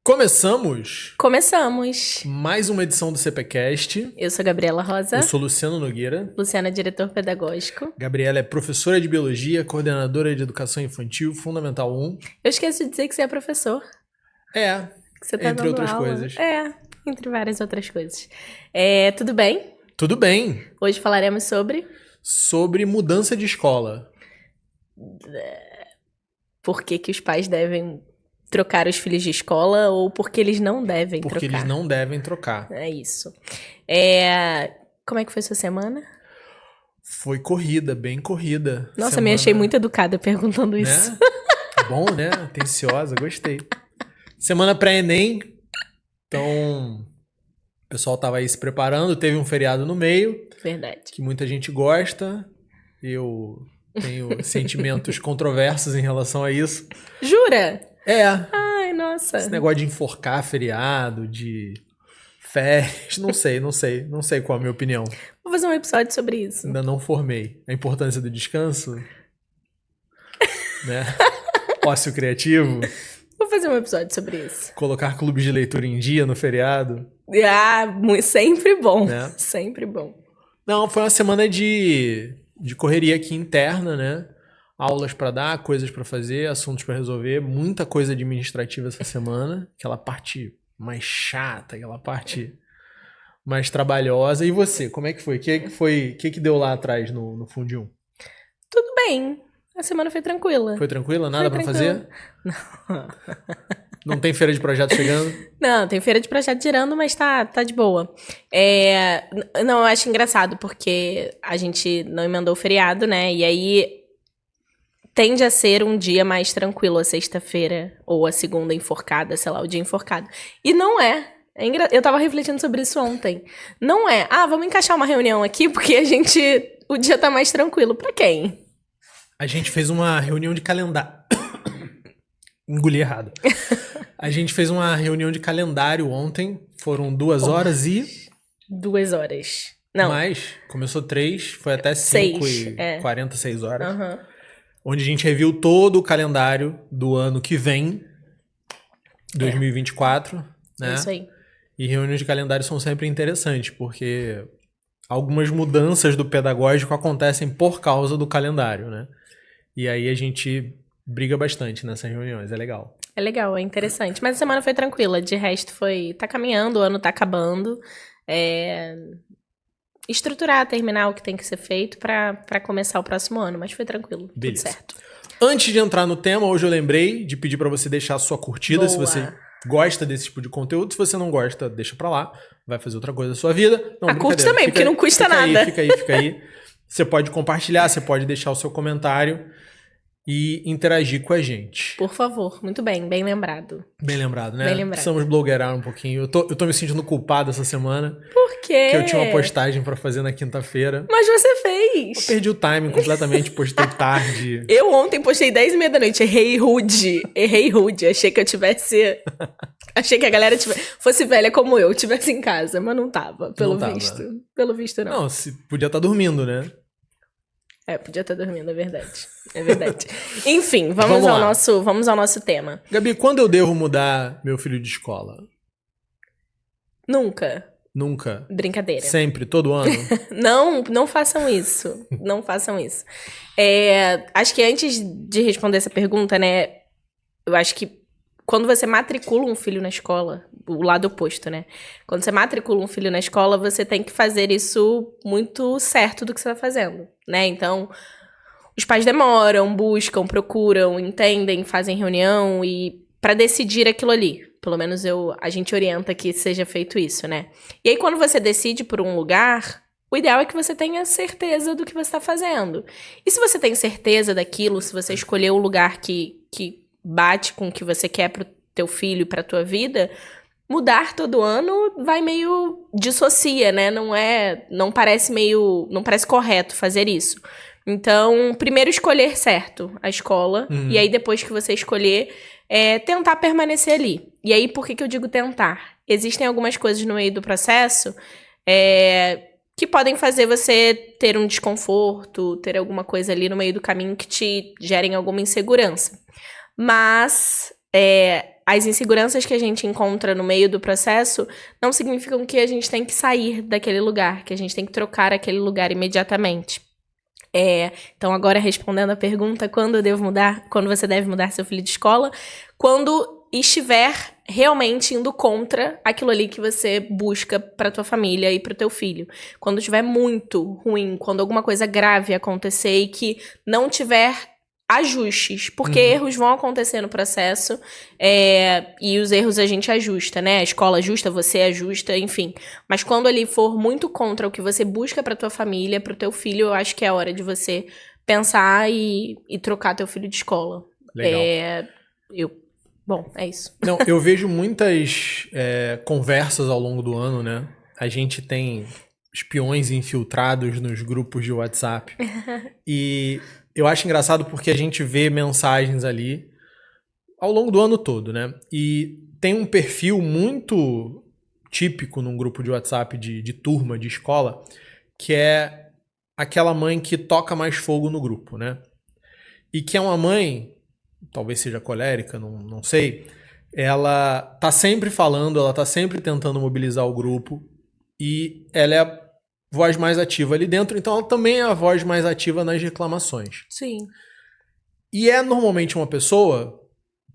Começamos Começamos. mais uma edição do CPCast. Eu sou Gabriela Rosa. Eu sou Luciano Nogueira. Luciana, diretor pedagógico. Gabriela é professora de Biologia, coordenadora de Educação Infantil, Fundamental 1. Eu esqueço de dizer que você é professor. É, Que você tá entre dando outras aula. coisas. Entre várias outras coisas. Tudo bem? Tudo bem. Hoje falaremos Sobre mudança de escola. por que os pais devem trocar os filhos de escola ou porque eles não devem Porque trocar. eles não devem trocar. É isso. Como é que foi sua semana? Foi corrida, bem corrida. Nossa, me achei muito educada perguntando isso. Né? Bom, né? Atenciosa, gostei. Semana pré-ENEM. Então, o pessoal tava aí se preparando. Teve um feriado no meio. Verdade. Que muita gente gosta. Eu tenho sentimentos controversos em relação a isso. Jura? Ai, nossa. Esse negócio de enforcar feriado, de férias, não sei qual a minha opinião. Vou fazer um episódio sobre isso. Ainda não formei. A importância do descanso, né? Ócio criativo. Vou fazer um episódio sobre isso. Colocar clubes de leitura em dia no feriado. Sempre bom. Né? Sempre bom. Não, foi uma semana de correria aqui interna, né? Aulas pra dar, coisas pra fazer, assuntos pra resolver, muita coisa administrativa essa semana, aquela parte mais chata, aquela parte mais trabalhosa. E você, como é que foi? O que deu lá atrás no Fundi 1? Tudo bem. A semana foi tranquila. Foi tranquila? Nada Foi pra tranquila. fazer? Não tem feira de projeto chegando? Não, tem feira de projeto girando, mas tá de boa. Não, eu acho engraçado, porque a gente não emendou o feriado, né? E aí tende a ser um dia mais tranquilo, a sexta-feira, ou a segunda enforcada, sei lá, o dia enforcado. E não é. Eu tava refletindo sobre isso ontem. Não é. Vamos encaixar uma reunião aqui, porque o dia tá mais tranquilo. Pra quem? A gente fez uma reunião de calendário. Engoli errado. A gente fez uma reunião de calendário ontem. Foram 2 horas e... 2 horas. Não. Mas começou 3, foi até 5h40, 6 horas. Uhum. Onde a gente reviu todo o calendário do ano que vem, 2024, né? É isso aí. E reuniões de calendário são sempre interessantes, porque algumas mudanças do pedagógico acontecem por causa do calendário, né? E aí a gente briga bastante nessas reuniões, é legal. É legal, é interessante. Mas a semana foi tranquila, de resto tá caminhando, o ano tá acabando. Estruturar, terminar o que tem que ser feito pra começar o próximo ano, mas foi tranquilo, Beleza. Tudo certo. Antes de entrar no tema, hoje eu lembrei de pedir pra você deixar a sua curtida. Boa. Se você gosta desse tipo de conteúdo. Se você não gosta, deixa pra lá. Vai fazer outra coisa da sua vida. Não, curte também, porque não custa nada. Fica aí. Você pode compartilhar, você pode deixar o seu comentário e interagir com a gente. Por favor, muito bem lembrado. Bem lembrado, né? Bem lembrado. Precisamos blogueirar um pouquinho. Eu tô me sentindo culpado essa semana. Por quê? Porque eu tinha uma postagem pra fazer na quinta-feira. Mas você fez. Eu perdi o timing completamente, postei tarde. Eu ontem postei 10h30 da noite, errei rude. Achei que eu tivesse... Achei que a galera fosse velha como eu, tivesse em casa, mas não tava, pelo visto. Pelo visto, não. Não, podia estar dormindo, né? Podia estar dormindo, é verdade. É verdade. Enfim, vamos ao nosso tema. Gabi, quando eu devo mudar meu filho de escola? Nunca. Brincadeira. Sempre, todo ano? Não façam isso. Não façam isso. Acho que antes de responder essa pergunta, né, eu acho que quando você matricula um filho na escola, o lado oposto, né? Quando você matricula um filho na escola, você tem que fazer isso muito certo do que você tá fazendo, né? Então, os pais demoram, buscam, procuram, entendem, fazem reunião e para decidir aquilo ali. Pelo menos a gente orienta que seja feito isso, né? E aí, quando você decide por um lugar, o ideal é que você tenha certeza do que você tá fazendo. E se você tem certeza daquilo, se você escolheu o lugar que bate com o que você quer pro teu filho e pra tua vida, mudar todo ano vai meio dissocia, né? Não parece correto fazer isso. Então, primeiro escolher certo a escola, e aí depois que você escolher, tentar permanecer ali. E aí, por que eu digo tentar? Existem algumas coisas no meio do processo que podem fazer você ter um desconforto, ter alguma coisa ali no meio do caminho que te gerem alguma insegurança. Mas as inseguranças que a gente encontra no meio do processo não significam que a gente tem que sair daquele lugar, que a gente tem que trocar aquele lugar imediatamente. Então, agora respondendo a pergunta, quando eu devo mudar? Quando você deve mudar seu filho de escola? Quando estiver realmente indo contra aquilo ali que você busca para tua família e para o teu filho. Quando estiver muito ruim, quando alguma coisa grave acontecer e que não tiver ajustes, porque erros vão acontecer no processo, e os erros a gente ajusta, né? A escola ajusta, você ajusta, enfim. Mas quando ele for muito contra o que você busca pra tua família, pro teu filho, eu acho que é a hora de você pensar e trocar teu filho de escola. Legal. Bom, é isso. Não, eu vejo muitas conversas ao longo do ano, né? A gente tem espiões infiltrados nos grupos de WhatsApp. E eu acho engraçado porque a gente vê mensagens ali ao longo do ano todo, né? E tem um perfil muito típico num grupo de WhatsApp de turma, de escola, que é aquela mãe que toca mais fogo no grupo, né? E que é uma mãe, talvez seja colérica, não sei, ela tá sempre falando, ela tá sempre tentando mobilizar o grupo e ela é a voz mais ativa ali dentro, então ela também é a voz mais ativa nas reclamações. Sim. E é normalmente uma pessoa,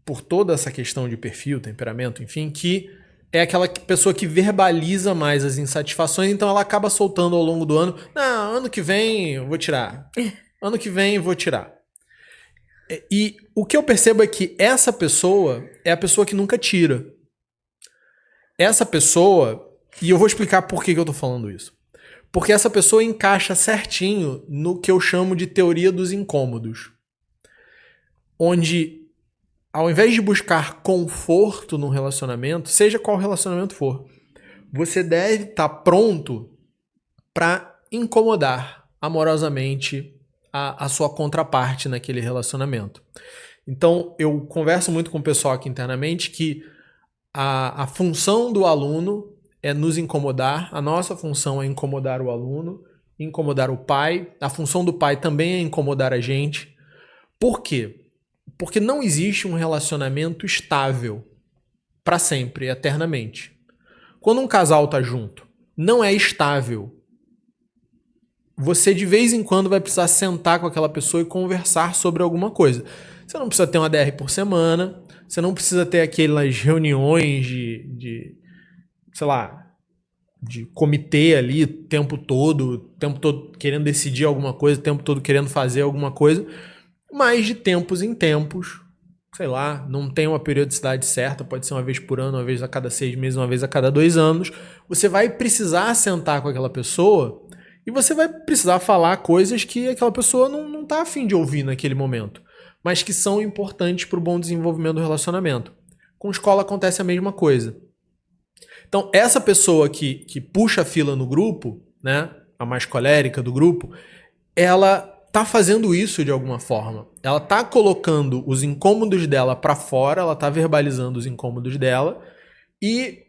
por toda essa questão de perfil, temperamento, enfim, que é aquela pessoa que verbaliza mais as insatisfações, então ela acaba soltando ao longo do ano, não, ano que vem eu vou tirar, ano que vem eu vou tirar. E o que eu percebo é que essa pessoa é a pessoa que nunca tira. Essa pessoa, e eu vou explicar por que eu tô falando isso. Porque essa pessoa encaixa certinho no que eu chamo de teoria dos incômodos. Onde, ao invés de buscar conforto num relacionamento, seja qual relacionamento for, você deve estar pronto para incomodar amorosamente a sua contraparte naquele relacionamento. Então, eu converso muito com o pessoal aqui internamente que a função do aluno é nos incomodar, a nossa função é incomodar o aluno, incomodar o pai, a função do pai também é incomodar a gente. Por quê? Porque não existe um relacionamento estável para sempre, eternamente. Quando um casal tá junto, não é estável. Você de vez em quando vai precisar sentar com aquela pessoa e conversar sobre alguma coisa. Você não precisa ter uma DR por semana, você não precisa ter aquelas reuniões sei lá, de comitê ali o tempo todo querendo decidir alguma coisa, o tempo todo querendo fazer alguma coisa, mas de tempos em tempos, sei lá, não tem uma periodicidade certa, pode ser uma vez por ano, uma vez a cada 6 meses, uma vez a cada 2 anos, você vai precisar sentar com aquela pessoa e você vai precisar falar coisas que aquela pessoa não tá afim de ouvir naquele momento, mas que são importantes para o bom desenvolvimento do relacionamento. Com escola acontece a mesma coisa. Então, essa pessoa que puxa a fila no grupo, né, a mais colérica do grupo, ela tá fazendo isso de alguma forma. Ela tá colocando os incômodos dela para fora, ela tá verbalizando os incômodos dela e,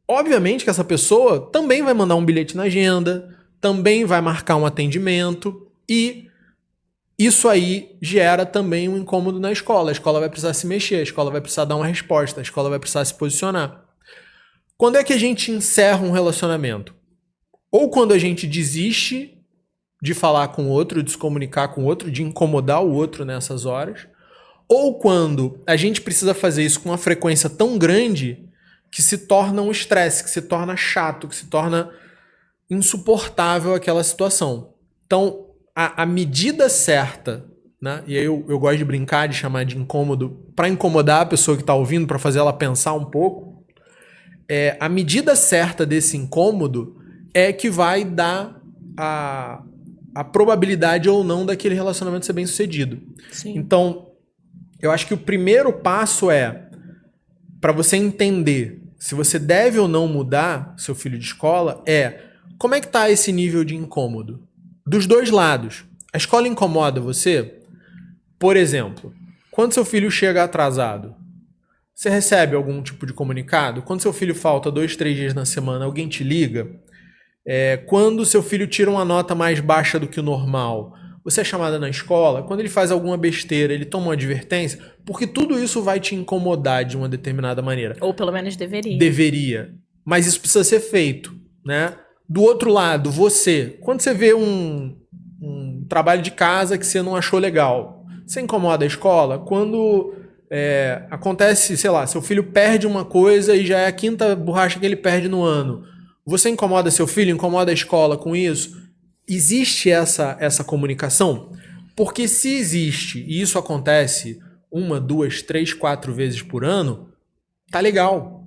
obviamente, que essa pessoa também vai mandar um bilhete na agenda, também vai marcar um atendimento e isso aí gera também um incômodo na escola. A escola vai precisar se mexer, a escola vai precisar dar uma resposta, a escola vai precisar se posicionar. Quando é que a gente encerra um relacionamento? Ou quando a gente desiste de falar com o outro, de se comunicar com o outro, de incomodar o outro nessas horas, ou quando a gente precisa fazer isso com uma frequência tão grande que se torna um estresse, que se torna chato, que se torna insuportável aquela situação. Então, a medida certa, né? E aí eu gosto de brincar, de chamar de incômodo, para incomodar a pessoa que está ouvindo, para fazer ela pensar um pouco, a medida certa desse incômodo é que vai dar a probabilidade ou não daquele relacionamento ser bem sucedido. Sim. Então, eu acho que o primeiro passo para você entender se você deve ou não mudar seu filho de escola, como é que tá esse nível de incômodo? Dos dois lados. A escola incomoda você? Por exemplo, quando seu filho chega atrasado, você recebe algum tipo de comunicado? Quando seu filho falta 2, 3 dias na semana, alguém te liga? Quando seu filho tira uma nota mais baixa do que o normal, você é chamada na escola, quando ele faz alguma besteira, ele toma uma advertência, porque tudo isso vai te incomodar de uma determinada maneira. Ou pelo menos deveria. Deveria. Mas isso precisa ser feito, né? Do outro lado, você, quando você vê um trabalho de casa que você não achou legal, você incomoda a escola? Quando acontece, sei lá, seu filho perde uma coisa e já é a 5ª borracha que ele perde no ano, você incomoda seu filho, incomoda a escola com isso? Existe essa comunicação? Porque se existe e isso acontece 1, 2, 3, 4 vezes por ano, tá legal.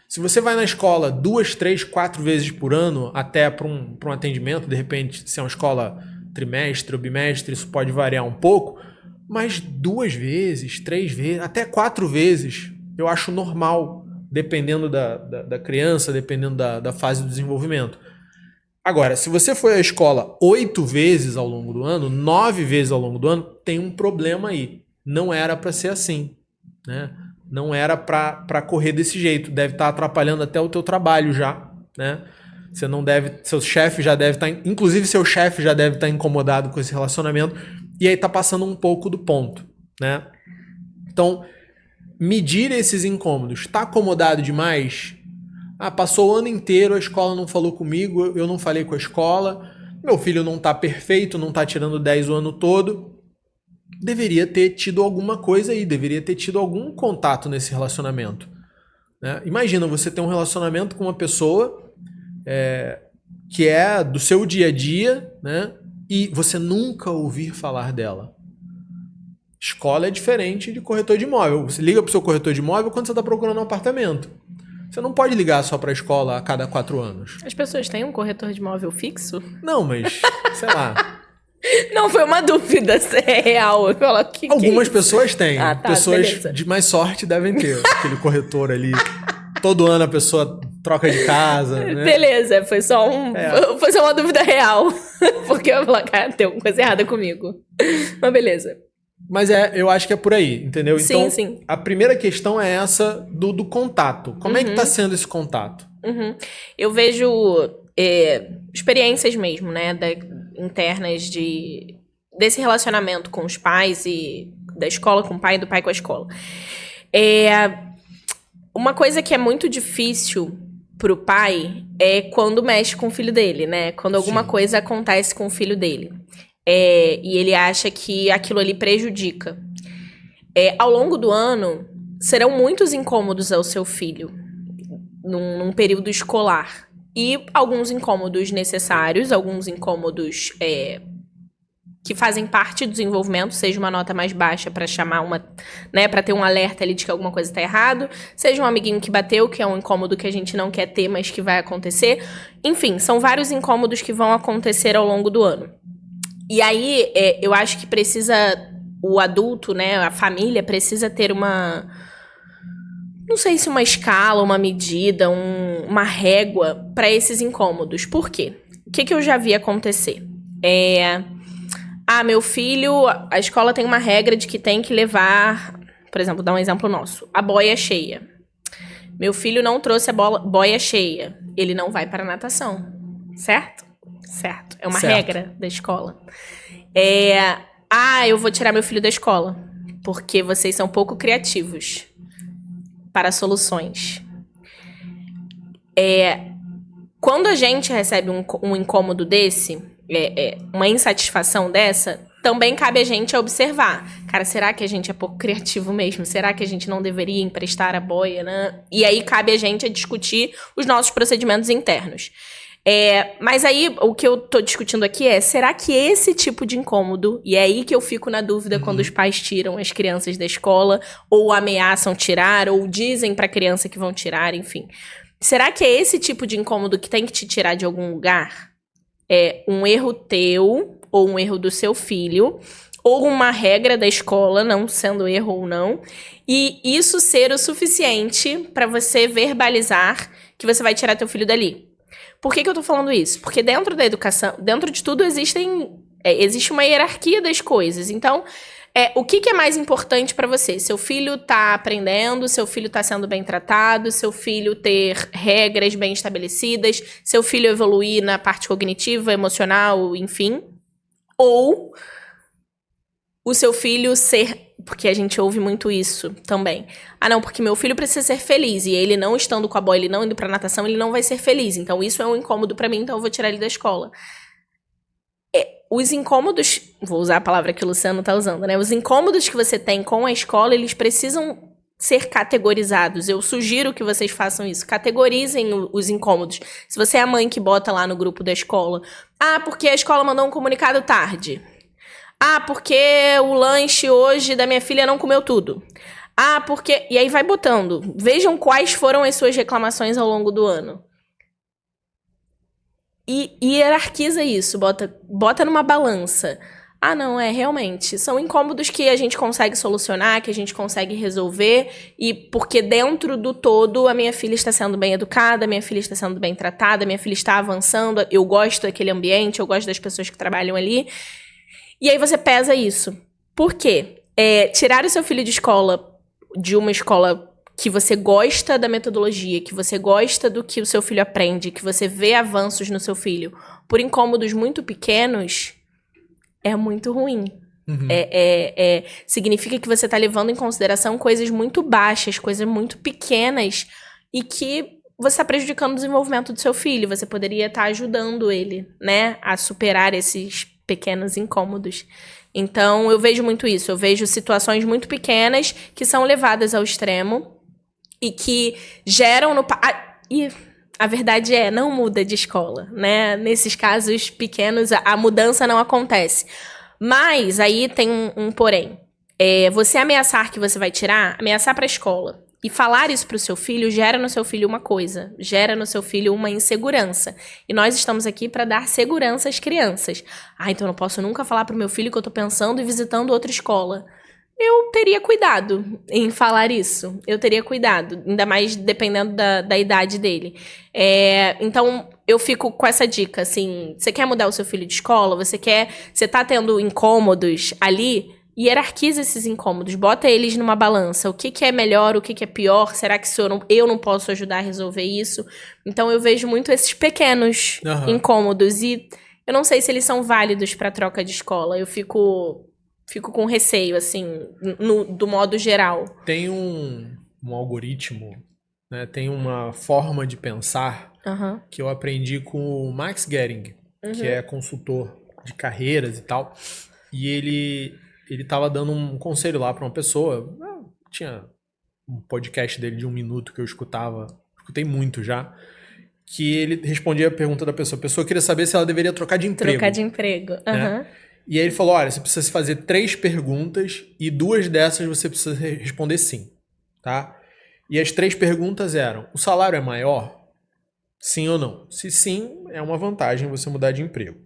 Se você vai na escola 2, 3, 4 vezes por ano, até para um atendimento, de repente, se é uma escola trimestre ou bimestre, isso pode variar um pouco, mas 2 vezes, 3 vezes, até 4 vezes, eu acho normal, dependendo da criança, dependendo da fase do desenvolvimento. Agora, se você foi à escola 8 vezes ao longo do ano, 9 vezes ao longo do ano, tem um problema aí. Não era para ser assim, né? Não era para correr desse jeito. Deve estar atrapalhando até o teu trabalho já, né? Você não deve, seu chefe já deve estar, inclusive seu chefe já deve estar incomodado com esse relacionamento e aí tá passando um pouco do ponto, né? Então, medir esses incômodos. Tá acomodado demais? Passou o ano inteiro, a escola não falou comigo, eu não falei com a escola, meu filho não tá perfeito, não tá tirando 10 o ano todo. Deveria ter tido alguma coisa aí, deveria ter tido algum contato nesse relacionamento, né? Imagina, você ter um relacionamento com uma pessoa que é do seu dia a dia, né? E você nunca ouvir falar dela. Escola é diferente de corretor de imóvel. Você liga pro seu corretor de imóvel quando você está procurando um apartamento. Você não pode ligar só para a escola a cada 4 anos. As pessoas têm um corretor de imóvel fixo? Não, mas, sei lá. Não, foi uma dúvida se é real. Eu falo, Algumas pessoas têm. Ah, tá, pessoas beleza. de mais sorte devem ter aquele corretor ali. Todo ano a pessoa troca de casa, né? Beleza, foi só uma dúvida real. Porque eu falo, cara, tem alguma coisa errada comigo. Mas beleza. Mas eu acho que é por aí, entendeu? Sim, então, sim. A primeira questão é essa do contato. Como é que tá sendo esse contato? Eu vejo experiências mesmo, né, internas desse relacionamento com os pais e da escola com o pai e do pai com a escola. Uma coisa que é muito difícil pro pai é quando mexe com o filho dele, né? Quando alguma coisa acontece com o filho dele. E ele acha que aquilo ali prejudica. Ao longo do ano, serão muitos incômodos ao seu filho num período escolar. E alguns incômodos necessários, alguns incômodos que fazem parte do desenvolvimento, seja uma nota mais baixa para chamar para ter um alerta ali de que alguma coisa está errado, seja um amiguinho que bateu, que é um incômodo que a gente não quer ter, mas que vai acontecer. Enfim, são vários incômodos que vão acontecer ao longo do ano. E aí, eu acho que o adulto, né, a família precisa ter não sei se uma escala, uma medida, uma régua para esses incômodos. Por quê? O que eu já vi acontecer? Meu filho, a escola tem uma regra de que tem que levar, por exemplo, dar um exemplo nosso, a boia cheia. Meu filho não trouxe a boia cheia, ele não vai para a natação, certo? Certo, é uma regra da escola. Eu vou tirar meu filho da escola, porque vocês são pouco criativos para soluções. Quando a gente recebe um incômodo desse, uma insatisfação dessa, também cabe a gente observar. Cara, será que a gente é pouco criativo mesmo? Será que a gente não deveria emprestar a boia, né? E aí cabe a gente a discutir os nossos procedimentos internos. Mas aí, o que eu tô discutindo aqui será que esse tipo de incômodo, e é aí que eu fico na dúvida quando os pais tiram as crianças da escola, ou ameaçam tirar, ou dizem pra criança que vão tirar, enfim. Será que é esse tipo de incômodo que tem que te tirar de algum lugar? Um erro teu, ou um erro do seu filho, ou uma regra da escola, não sendo erro ou não, e isso ser o suficiente pra você verbalizar que você vai tirar teu filho dali. Por que eu tô falando isso? Porque dentro da educação, dentro de tudo, existe uma hierarquia das coisas. Então, o que é mais importante para você? Seu filho tá aprendendo, seu filho tá sendo bem tratado, seu filho ter regras bem estabelecidas, seu filho evoluir na parte cognitiva, emocional, enfim. Ou o seu filho ser... Porque a gente ouve muito isso também. Ah, não, porque meu filho precisa ser feliz. E ele não estando com a bola, ele não indo pra natação, ele não vai ser feliz. Então isso é um incômodo pra mim, então eu vou tirar ele da escola. Os incômodos... Vou usar a palavra que o Luciano tá usando, né? Os incômodos que você tem com a escola, eles precisam ser categorizados. Eu sugiro que vocês façam isso. Categorizem os incômodos. Se você é a mãe que bota lá no grupo da escola... Ah, porque a escola mandou um comunicado tarde. Ah, porque o lanche hoje da minha filha não comeu tudo. Ah, porque... E aí vai botando. Vejam quais foram as suas reclamações ao longo do ano. E hierarquiza isso. Bota numa balança. Ah, não, realmente. São incômodos que a gente consegue solucionar, que a gente consegue resolver. E porque dentro do todo, a minha filha está sendo bem educada, a minha filha está sendo bem tratada, a minha filha está avançando, eu gosto daquele ambiente, eu gosto das pessoas que trabalham ali. E aí você pesa isso. Por quê? Tirar o seu filho de uma escola que você gosta da metodologia, que você gosta do que o seu filho aprende, que você vê avanços no seu filho, por incômodos muito pequenos, é muito ruim. Uhum. Significa que você está levando em consideração coisas muito baixas, coisas muito pequenas, e que você está prejudicando o desenvolvimento do seu filho. Você poderia estar ajudando ele, né, a superar esses pequenos incômodos. Então, eu vejo muito isso. Eu vejo situações muito pequenas que são levadas ao extremo e que geram no... E a verdade não muda de escola, né? Nesses casos pequenos, a mudança não acontece. Mas aí tem um porém. Você ameaçar que você vai tirar, ameaçar para a escola. E falar isso para o seu filho gera no seu filho uma coisa, gera no seu filho uma insegurança. E nós estamos aqui para dar segurança às crianças. Então eu não posso nunca falar para o meu filho que eu estou pensando e visitando outra escola. Eu teria cuidado em falar isso. Eu teria cuidado, ainda mais dependendo da idade dele. Então, eu fico com essa dica, assim, você quer mudar o seu filho de escola? Você tá tendo incômodos ali? Hierarquiza esses incômodos, bota eles numa balança. O que é melhor, o que é pior? Será que eu não posso ajudar a resolver isso? Então, eu vejo muito esses pequenos incômodos e eu não sei se eles são válidos para troca de escola. Eu fico com receio, assim, do modo geral. Tem um algoritmo, né? Tem uma forma de pensar que eu aprendi com o Max Gehring, que é consultor de carreiras e tal. E ele tava dando um conselho lá para uma pessoa. Tinha um podcast dele de 1 minuto que eu escutei muito já. Que ele respondia a pergunta da pessoa. A pessoa queria saber se ela deveria trocar de emprego. Trocar de emprego, né? E aí ele falou, olha, você precisa fazer 3 perguntas e 2 dessas você precisa responder sim, tá? E as 3 perguntas eram, o salário é maior? Sim ou não? Se sim, é uma vantagem você mudar de emprego.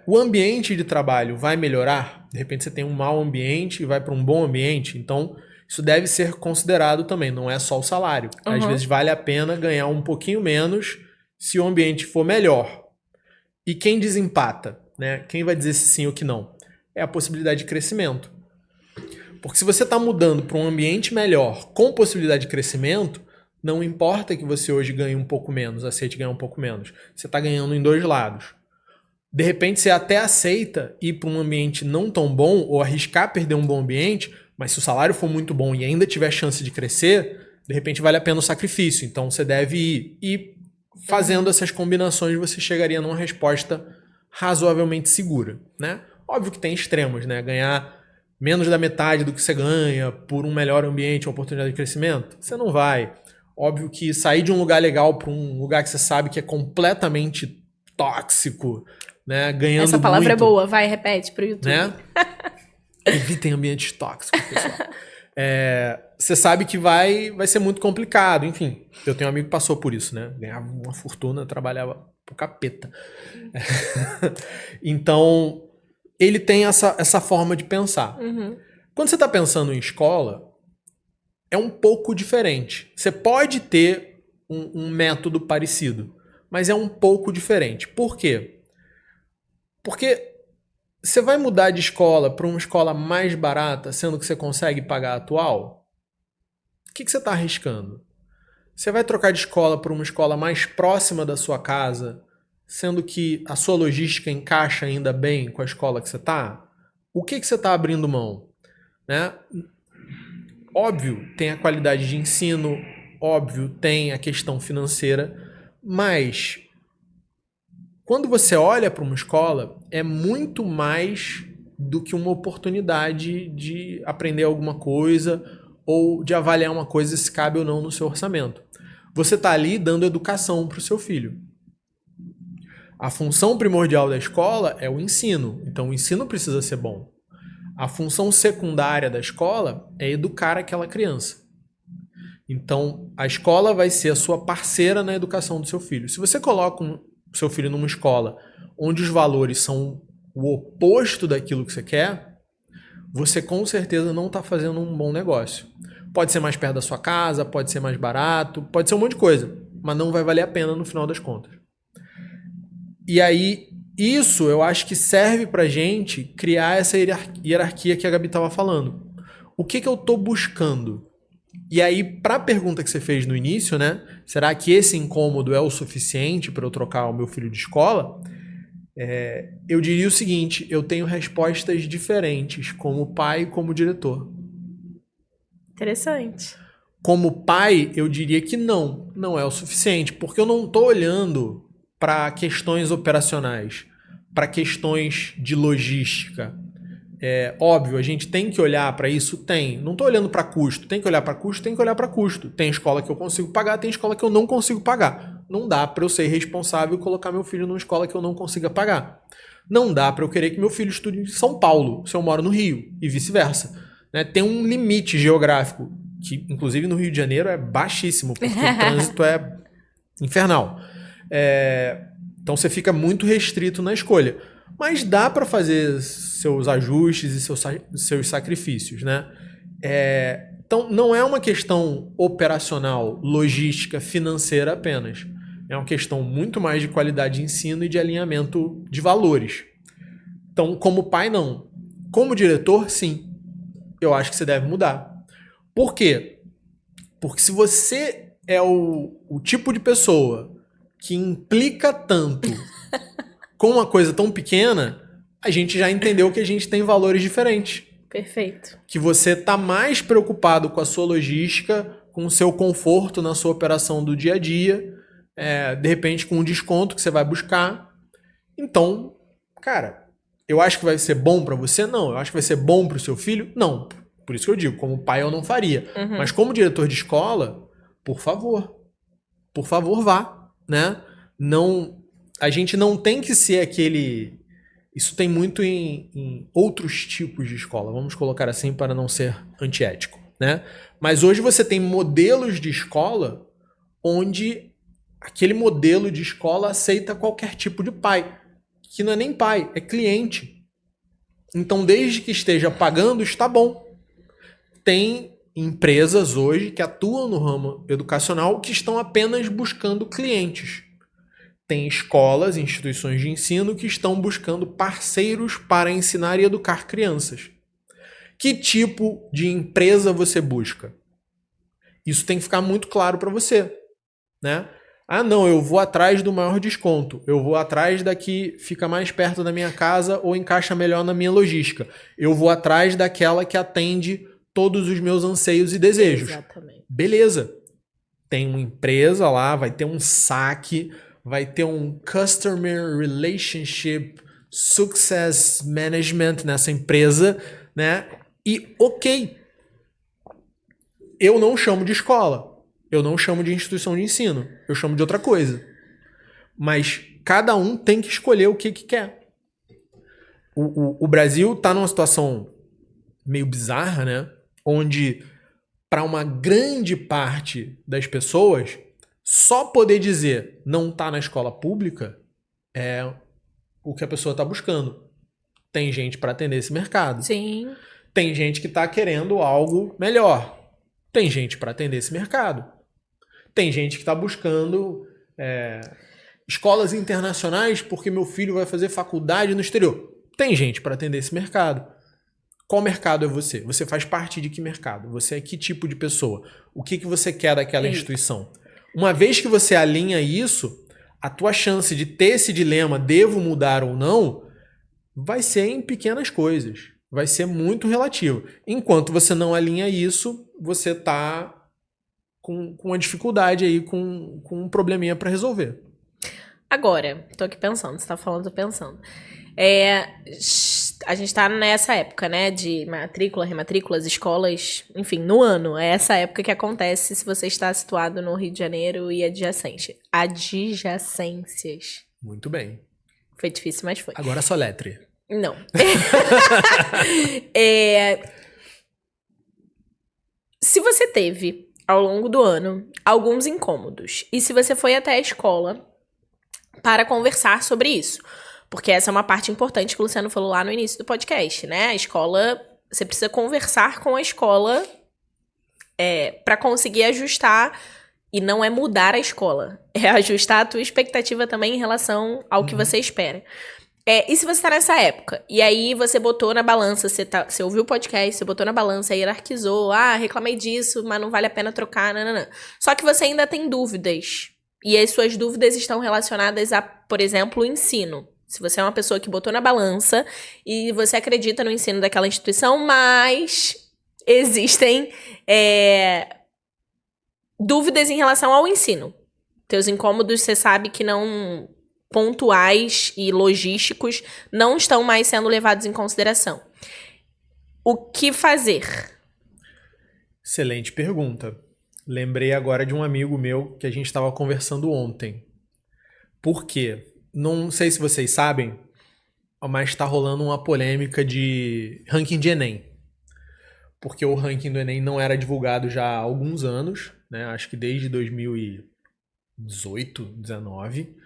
O ambiente de trabalho vai melhorar? De repente você tem um mau ambiente e vai para um bom ambiente, então isso deve ser considerado também, não é só o salário. Às vezes vale a pena ganhar um pouquinho menos se o ambiente for melhor. E quem desempata? Né? Quem vai dizer se sim ou que não? É a possibilidade de crescimento. Porque se você está mudando para um ambiente melhor com possibilidade de crescimento, não importa que você hoje ganhe um pouco menos, aceite ganhar um pouco menos. Você está ganhando em 2 lados. De repente você até aceita ir para um ambiente não tão bom ou arriscar perder um bom ambiente, mas se o salário for muito bom e ainda tiver chance de crescer, de repente vale a pena o sacrifício. Então você deve ir. E fazendo essas combinações você chegaria numa resposta razoavelmente segura, né? Óbvio que tem extremos, né? Ganhar menos da metade do que você ganha por um melhor ambiente, uma oportunidade de crescimento, você não vai. Óbvio que sair de um lugar legal para um lugar que você sabe que é completamente tóxico, né? Ganhando essa palavra muito, é boa, vai, repete pro YouTube. né? Evitem ambientes tóxicos, pessoal. Você sabe que vai ser muito complicado. Enfim, eu tenho um amigo que passou por isso, né? Ganhava uma fortuna, trabalhava pro capeta. Então, ele tem essa forma de pensar. Quando você está pensando em escola, é um pouco diferente. Você pode ter um método parecido, mas é um pouco diferente. Por quê? Porque você vai mudar de escola para uma escola mais barata, sendo que você consegue pagar a atual? O que você está arriscando? Você vai trocar de escola para uma escola mais próxima da sua casa, sendo que a sua logística encaixa ainda bem com a escola que você está? O que você está abrindo mão? Né? Óbvio, tem a qualidade de ensino, óbvio, tem a questão financeira, mas quando você olha para uma escola, é muito mais do que uma oportunidade de aprender alguma coisa ou de avaliar uma coisa se cabe ou não no seu orçamento. Você está ali dando educação para o seu filho. A função primordial da escola é o ensino, então o ensino precisa ser bom. A função secundária da escola é educar aquela criança. Então, a escola vai ser a sua parceira na educação do seu filho. Se você coloca o seu filho numa escola onde os valores são o oposto daquilo que você quer, você com certeza não está fazendo um bom negócio. Pode ser mais perto da sua casa, pode ser mais barato, pode ser um monte de coisa, mas não vai valer a pena no final das contas. E aí, isso eu acho que serve pra gente criar essa hierarquia que a Gabi estava falando. O que eu estou buscando? E aí, para a pergunta que você fez no início, né? Será que esse incômodo é o suficiente para eu trocar o meu filho de escola? Eu diria o seguinte, eu tenho respostas diferentes como pai e como diretor. Interessante. Como pai, eu diria que não é o suficiente, porque eu não estou olhando para questões operacionais, para questões de logística. Óbvio, a gente tem que olhar para isso? Tem. Não estou olhando para custo. Tem que olhar para custo? Tem que olhar para custo. Tem escola que eu consigo pagar, tem escola que eu não consigo pagar. Não dá para eu ser responsável e colocar meu filho numa escola que eu não consiga pagar. Não dá para eu querer que meu filho estude em São Paulo, se eu moro no Rio, e vice-versa. Né? Tem um limite geográfico, que inclusive no Rio de Janeiro é baixíssimo, porque o trânsito é infernal. Então você fica muito restrito na escolha. Mas dá para fazer seus ajustes e seus sacrifícios, né? Então não é uma questão operacional, logística, financeira apenas. É uma questão muito mais de qualidade de ensino e de alinhamento de valores. Então, como pai, não. Como diretor, sim. Eu acho que você deve mudar. Por quê? Porque se você é o tipo de pessoa que implica tanto com uma coisa tão pequena, a gente já entendeu que a gente tem valores diferentes. Perfeito. Que você está mais preocupado com a sua logística, com o seu conforto na sua operação do dia a dia, de repente com um desconto que você vai buscar. Então, cara, eu acho que vai ser bom para você? Não. Eu acho que vai ser bom para o seu filho? Não. Por isso que eu digo, como pai eu não faria. Uhum. Mas como diretor de escola, por favor vá, né? Não, a gente não tem que ser aquele... Isso tem muito em outros tipos de escola, vamos colocar assim para não ser antiético, né? Mas hoje você tem modelos de escola onde aquele modelo de escola aceita qualquer tipo de pai, que não é nem pai, é cliente. Então, desde que esteja pagando, está bom. Tem empresas hoje que atuam no ramo educacional que estão apenas buscando clientes. Tem escolas, instituições de ensino que estão buscando parceiros para ensinar e educar crianças. Que tipo de empresa você busca? Isso tem que ficar muito claro para você, né? Ah, não, eu vou atrás do maior desconto. Eu vou atrás da que fica mais perto da minha casa ou encaixa melhor na minha logística. Eu vou atrás daquela que atende todos os meus anseios e desejos. Exatamente. Beleza. Tem uma empresa lá, vai ter um saque, vai ter um Customer Relationship Success Management nessa empresa, né? E ok, eu não chamo de escola, eu não chamo de instituição de ensino, eu chamo de outra coisa. Mas cada um tem que escolher o que quer. O Brasil está numa situação meio bizarra, né? Onde, para uma grande parte das pessoas, só poder dizer não tá na escola pública é o que a pessoa está buscando. Tem gente para atender esse mercado. Sim. Tem gente que está querendo algo melhor. Tem gente para atender esse mercado. Tem gente que está buscando escolas internacionais porque meu filho vai fazer faculdade no exterior. Tem gente para atender esse mercado. Qual mercado é você? Você faz parte de que mercado? Você é que tipo de pessoa? O que você quer daquela instituição? Uma vez que você alinha isso, A tua chance de ter esse dilema, devo mudar ou não, vai ser em pequenas coisas. Vai ser muito relativo. Enquanto você não alinha isso, você tá com uma dificuldade aí, com um probleminha para resolver. Agora, tô aqui pensando, você tá falando, tô pensando. A gente tá nessa época, né, de matrícula, rematrículas, escolas, enfim, no ano. É essa época que acontece se você está situado no Rio de Janeiro e adjacências. Muito bem. Foi difícil, mas foi. Agora só letre. Não. Se você teve, ao longo do ano, alguns incômodos, e se você foi até a escola para conversar sobre isso, porque essa é uma parte importante que o Luciano falou lá no início do podcast, né? A escola, você precisa conversar com a escola para conseguir ajustar, e não é mudar a escola, é ajustar a tua expectativa também em relação ao que você espera. E se você tá nessa época, e aí você botou na balança, você ouviu o podcast, você botou na balança, hierarquizou, reclamei disso, mas não vale a pena trocar, não. Só que você ainda tem dúvidas, e as suas dúvidas estão relacionadas a, por exemplo, o ensino. Se você é uma pessoa que botou na balança e você acredita no ensino daquela instituição, mas existem dúvidas em relação ao ensino. Teus incômodos, você sabe que não... pontuais e logísticos não estão mais sendo levados em consideração. O que fazer? Excelente pergunta. Lembrei agora de um amigo meu que a gente estava conversando ontem. Por quê? Não sei se vocês sabem, mas está rolando uma polêmica de ranking de Enem. Porque o ranking do Enem não era divulgado já há alguns anos, né? Acho que desde 2018, 2019.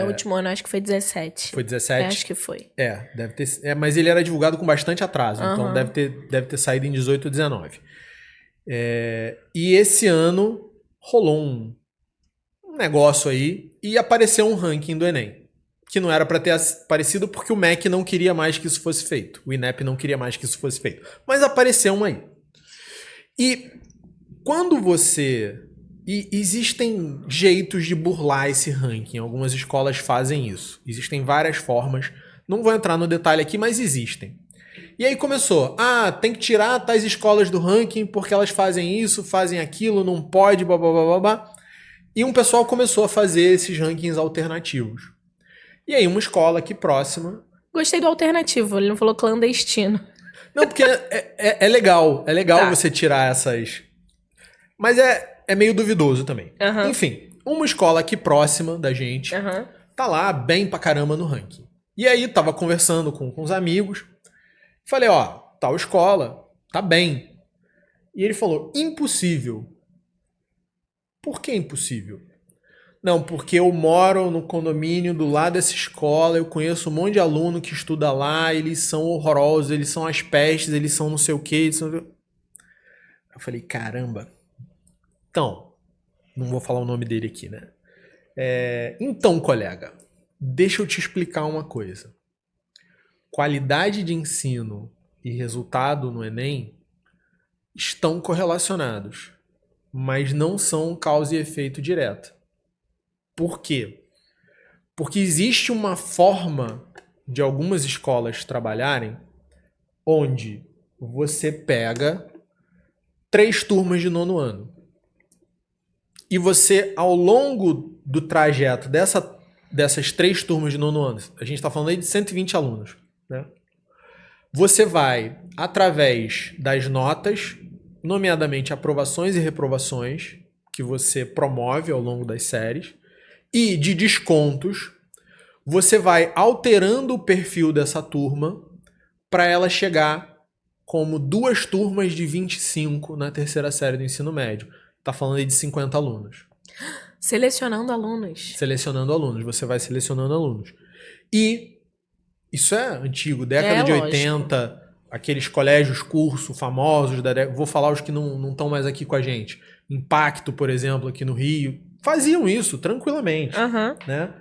O último ano, acho que foi 17. Foi 17? Acho que foi. Deve ter. Mas ele era divulgado com bastante atraso, então deve ter saído em 18 ou 19. E esse ano rolou um negócio aí e apareceu um ranking do Enem. Que não era para ter aparecido porque o MEC não queria mais que isso fosse feito. O INEP não queria mais que isso fosse feito. Mas apareceu um aí. E quando você... E existem jeitos de burlar esse ranking. Algumas escolas fazem isso. Existem várias formas. Não vou entrar no detalhe aqui, mas existem. E aí começou. Tem que tirar tais escolas do ranking porque elas fazem isso, fazem aquilo, não pode, blá. E um pessoal começou a fazer esses rankings alternativos. E aí uma escola aqui próxima... Gostei do alternativo, ele não falou clandestino. Não, porque é legal. É legal você tirar essas... Mas é meio duvidoso também. Enfim, uma escola aqui próxima da gente tá lá bem pra caramba no ranking. E aí tava conversando com os amigos. Falei, tal escola, tá bem. E ele falou, impossível. Por que impossível? Não, porque eu moro no condomínio do lado dessa escola, eu conheço um monte de aluno que estuda lá, eles são horrorosos, eles são as pestes, eles são não sei o quê. Eu falei, caramba. Então, não vou falar o nome dele aqui, né? Então, colega, deixa eu te explicar uma coisa. Qualidade de ensino e resultado no Enem estão correlacionados, mas não são causa e efeito direto. Por quê? Porque existe uma forma de algumas escolas trabalharem onde você pega 3 turmas de nono ano. E você, ao longo do trajeto dessas 3 turmas de nono ano, a gente está falando aí de 120 alunos, né? Você vai, através das notas, nomeadamente aprovações e reprovações, que você promove ao longo das séries, e de descontos, você vai alterando o perfil dessa turma para ela chegar como 2 turmas de 25 na terceira série do ensino médio. Tá falando aí de 50 alunos. Selecionando alunos. Selecionando alunos. Você vai selecionando alunos. E isso é antigo. Década de 80, aqueles colégios curso famosos. Vou falar os que não estão mais aqui com a gente. Impacto, por exemplo, aqui no Rio. Faziam isso tranquilamente. Né?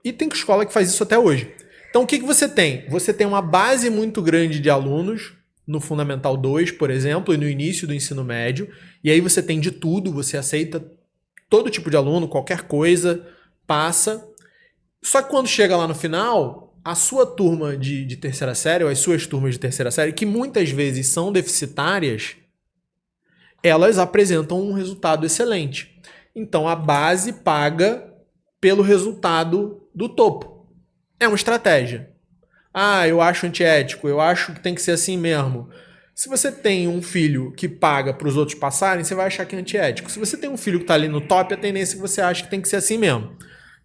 E tem escola que faz isso até hoje. Então o que você tem? Você tem uma base muito grande de alunos no Fundamental 2, por exemplo, e no início do ensino médio. E aí você tem de tudo, você aceita todo tipo de aluno, qualquer coisa, passa. Só que quando chega lá no final, a sua turma de terceira série, ou as suas turmas de terceira série, que muitas vezes são deficitárias, elas apresentam um resultado excelente. Então a base paga pelo resultado do topo. É uma estratégia. Ah, eu acho antiético, eu acho que tem que ser assim mesmo. Se você tem um filho que paga para os outros passarem, você vai achar que é antiético. Se você tem um filho que está ali no top, a tendência é que você acha que tem que ser assim mesmo.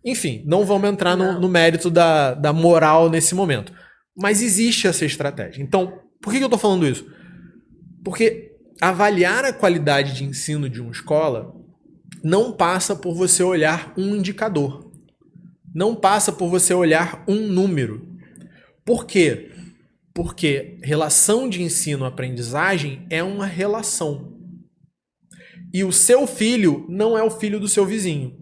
Enfim, não vamos entrar no mérito da moral nesse momento. Mas existe essa estratégia. Então, por que eu estou falando isso? Porque avaliar a qualidade de ensino de uma escola não passa por você olhar um indicador. Não passa por você olhar um número. Por quê? Porque relação de ensino-aprendizagem é uma relação. E o seu filho não é o filho do seu vizinho.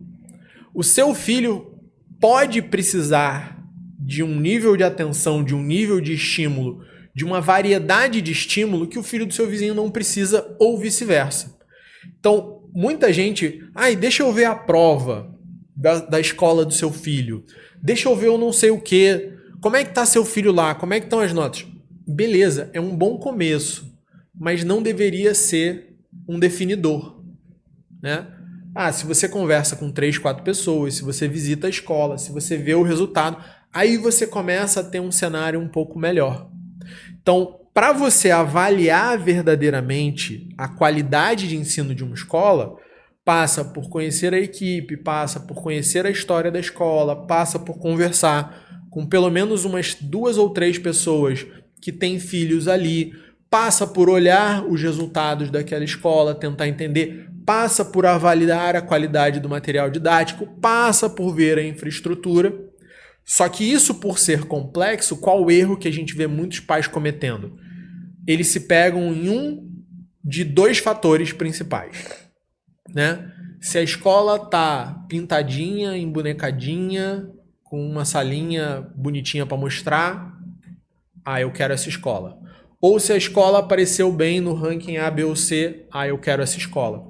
O seu filho pode precisar de um nível de atenção, de um nível de estímulo, de uma variedade de estímulo que o filho do seu vizinho não precisa, ou vice-versa. Então, muita gente... deixa eu ver a prova da escola do seu filho. Deixa eu ver eu não sei o quê. Como é que tá seu filho lá? Como é que estão as notas? Beleza, é um bom começo, mas não deveria ser um definidor, né? Se você conversa com 3, 4 pessoas, se você visita a escola, se você vê o resultado, aí você começa a ter um cenário um pouco melhor. Então, para você avaliar verdadeiramente a qualidade de ensino de uma escola, passa por conhecer a equipe, passa por conhecer a história da escola, passa por conversar com pelo menos umas 2 ou 3 pessoas que têm filhos ali, passa por olhar os resultados daquela escola, tentar entender, passa por avaliar a qualidade do material didático, passa por ver a infraestrutura. Só que isso, por ser complexo, qual o erro que a gente vê muitos pais cometendo? Eles se pegam em um de 2 fatores principais, né? Se a escola tá pintadinha, embonecadinha, com uma salinha bonitinha para mostrar, eu quero essa escola. Ou se a escola apareceu bem no ranking A, B ou C, eu quero essa escola.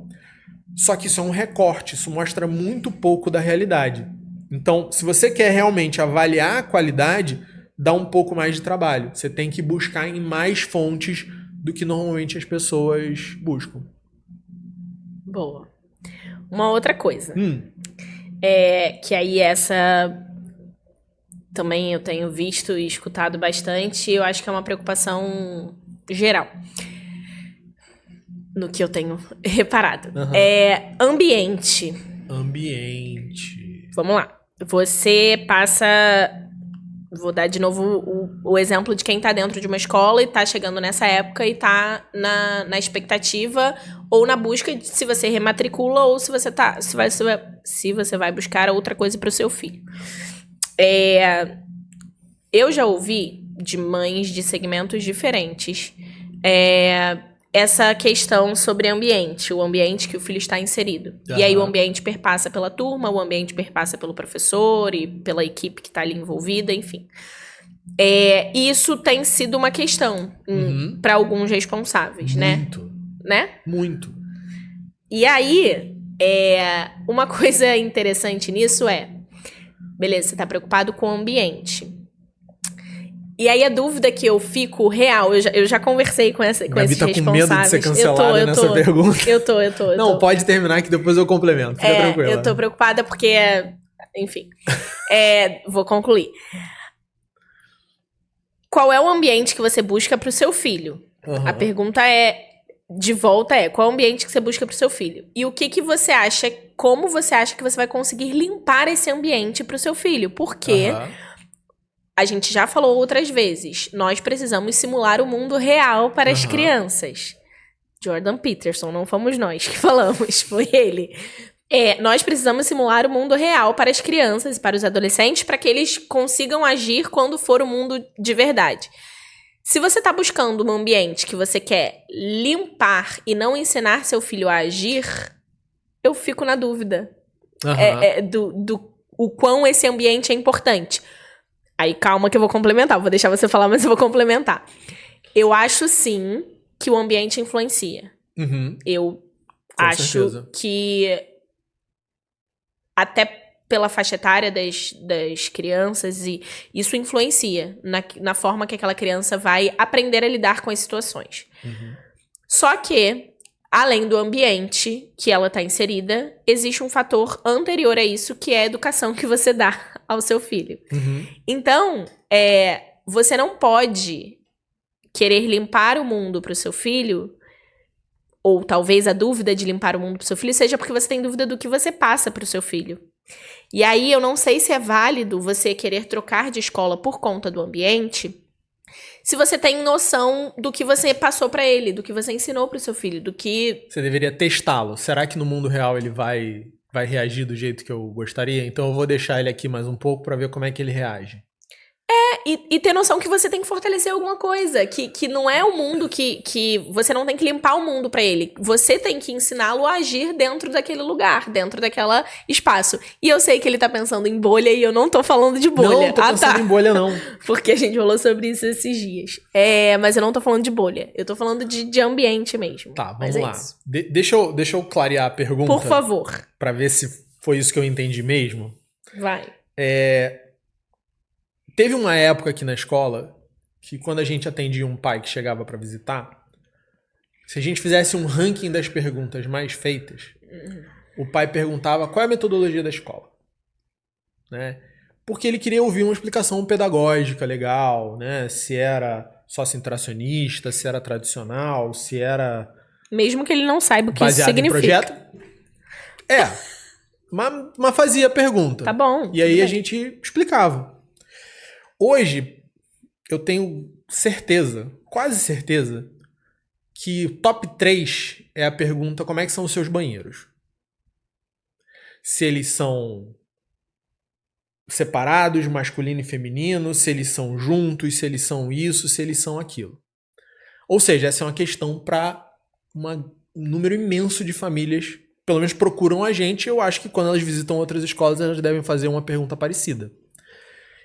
Só que isso é um recorte, isso mostra muito pouco da realidade. Então, se você quer realmente avaliar a qualidade, dá um pouco mais de trabalho. Você tem que buscar em mais fontes do que normalmente as pessoas buscam. Boa. Uma outra coisa. Que aí essa... também eu tenho visto e escutado bastante, e eu acho que é uma preocupação geral, no que eu tenho reparado. Ambiente. Vamos lá. Você passa... Vou dar de novo o exemplo de quem tá dentro de uma escola e tá chegando nessa época e tá na expectativa ou na busca de se você rematricula ou se você vai buscar outra coisa para o seu filho. Eu já ouvi de mães de segmentos diferentes essa questão sobre ambiente, o ambiente que o filho está inserido. E aí o ambiente perpassa pela turma, o ambiente perpassa pelo professor e pela equipe que está ali envolvida, enfim. Isso tem sido uma questão para alguns responsáveis, Muito. né? Muito. E aí, uma coisa interessante nisso beleza, você está preocupado com o ambiente. E aí a dúvida que eu fico real, eu já conversei com esses responsáveis. Gabi tá com medo de ser cancelada nessa pergunta. Eu tô. Não, pode terminar que depois eu complemento. Fica tranquila. Eu tô preocupada porque, enfim, vou concluir. Qual é o ambiente que você busca pro seu filho? A pergunta qual é o ambiente que você busca pro seu filho? E o que você acha, como você acha que você vai conseguir limpar esse ambiente pro seu filho? Porque... A gente já falou outras vezes, nós precisamos simular o mundo real para as crianças. Jordan Peterson, não fomos nós que falamos, foi ele. Nós precisamos simular o mundo real para as crianças e para os adolescentes para que eles consigam agir quando for o mundo de verdade. Se você está buscando um ambiente que você quer limpar e não ensinar seu filho a agir, eu fico na dúvida do o quão esse ambiente é importante. Aí, calma que eu vou complementar. Vou deixar você falar, mas eu vou complementar. Eu acho, sim, que o ambiente influencia. Eu acho que até pela faixa etária das crianças, e isso influencia na forma que aquela criança vai aprender a lidar com as situações. Só que, além do ambiente que ela está inserida, existe um fator anterior a isso, que é a educação que você dá ao seu filho. Então, você não pode querer limpar o mundo para o seu filho, ou talvez a dúvida de limpar o mundo para o seu filho seja porque você tem dúvida do que você passa para o seu filho. E aí eu não sei se é válido você querer trocar de escola por conta do ambiente, se você tem noção do que você passou pra ele, do que você ensinou pro seu filho, do que... Você deveria testá-lo. Será que no mundo real ele vai reagir do jeito que eu gostaria? Então eu vou deixar ele aqui mais um pouco pra ver como é que ele reage. E ter noção que você tem que fortalecer alguma coisa, que não é o mundo que você não tem que limpar o mundo pra ele. Você tem que ensiná-lo a agir dentro daquele lugar, dentro daquele espaço. E eu sei que ele tá pensando em bolha e eu não tô falando de bolha. Não tô pensando em bolha, não. Porque a gente falou sobre isso esses dias. Mas eu não tô falando de bolha. Eu tô falando de ambiente mesmo. Tá, vamos lá. Deixa eu clarear a pergunta. Por favor. Pra ver se foi isso que eu entendi mesmo. Vai. Teve uma época aqui na escola que quando a gente atendia um pai que chegava para visitar, se a gente fizesse um ranking das perguntas mais feitas, o pai perguntava qual é a metodologia da escola, né? Porque ele queria ouvir uma explicação pedagógica legal, né? Se era sócio-interacionista, se era tradicional, se era... Mesmo que ele não saiba o que isso significa. Baseado em projeto. Mas fazia a pergunta. Tá bom. E aí a gente explicava. Hoje, eu tenho certeza, quase certeza, que top 3 é a pergunta como é que são os seus banheiros. Se eles são separados, masculino e feminino, se eles são juntos, se eles são isso, se eles são aquilo. Ou seja, essa é uma questão para um número imenso de famílias, pelo menos procuram a gente. Eu acho que quando elas visitam outras escolas, elas devem fazer uma pergunta parecida.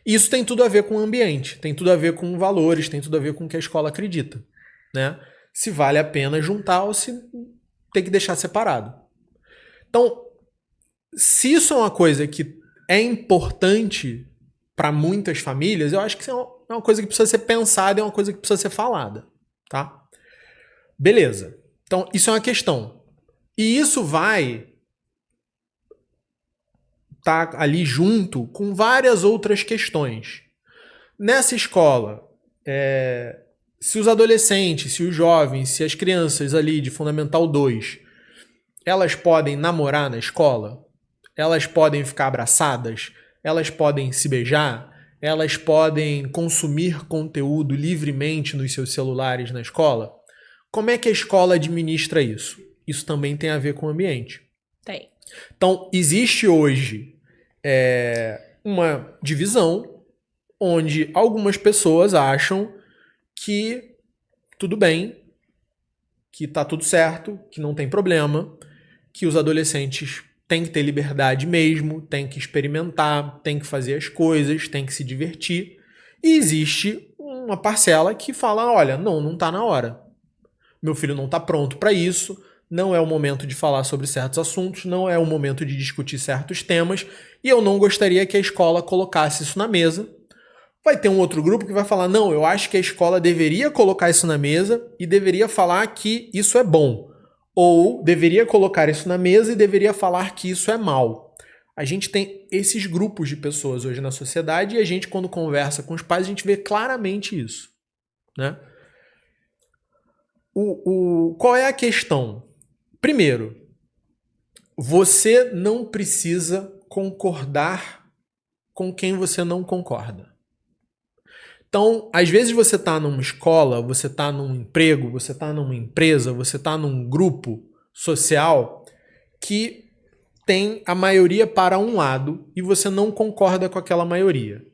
Isso tem tudo a ver com o ambiente, tem tudo a ver com valores, tem tudo a ver com o que a escola acredita, né? Se vale a pena juntar ou se tem que deixar separado. Então, se isso é uma coisa que é importante para muitas famílias, eu acho que isso é uma coisa que precisa ser pensada, é uma coisa que precisa ser falada, tá? Beleza. Então, isso é uma questão. E isso vai tá ali junto com várias outras questões. Nessa escola, se os adolescentes, se os jovens, se as crianças ali de Fundamental 2, elas podem namorar na escola? Elas podem ficar abraçadas? Elas podem se beijar? Elas podem consumir conteúdo livremente nos seus celulares na escola? Como é que a escola administra isso? Isso também tem a ver com o ambiente. Tem. Então, existe hoje uma divisão onde algumas pessoas acham que tudo bem, que tá tudo certo, que não tem problema, que os adolescentes têm que ter liberdade mesmo, têm que experimentar, têm que fazer as coisas, têm que se divertir. E existe uma parcela que fala, olha, não tá na hora. Meu filho não tá pronto para isso, não é o momento de falar sobre certos assuntos, não é o momento de discutir certos temas, e eu não gostaria que a escola colocasse isso na mesa. Vai ter um outro grupo que vai falar, não, eu acho que a escola deveria colocar isso na mesa e deveria falar que isso é bom. Ou deveria colocar isso na mesa e deveria falar que isso é mal. A gente tem esses grupos de pessoas hoje na sociedade e a gente, quando conversa com os pais, a gente vê claramente isso, né? Qual é a questão? Primeiro, você não precisa concordar com quem você não concorda. Então, às vezes você está numa escola, você está num emprego, você está numa empresa, você está num grupo social que tem a maioria para um lado e você não concorda com aquela maioria.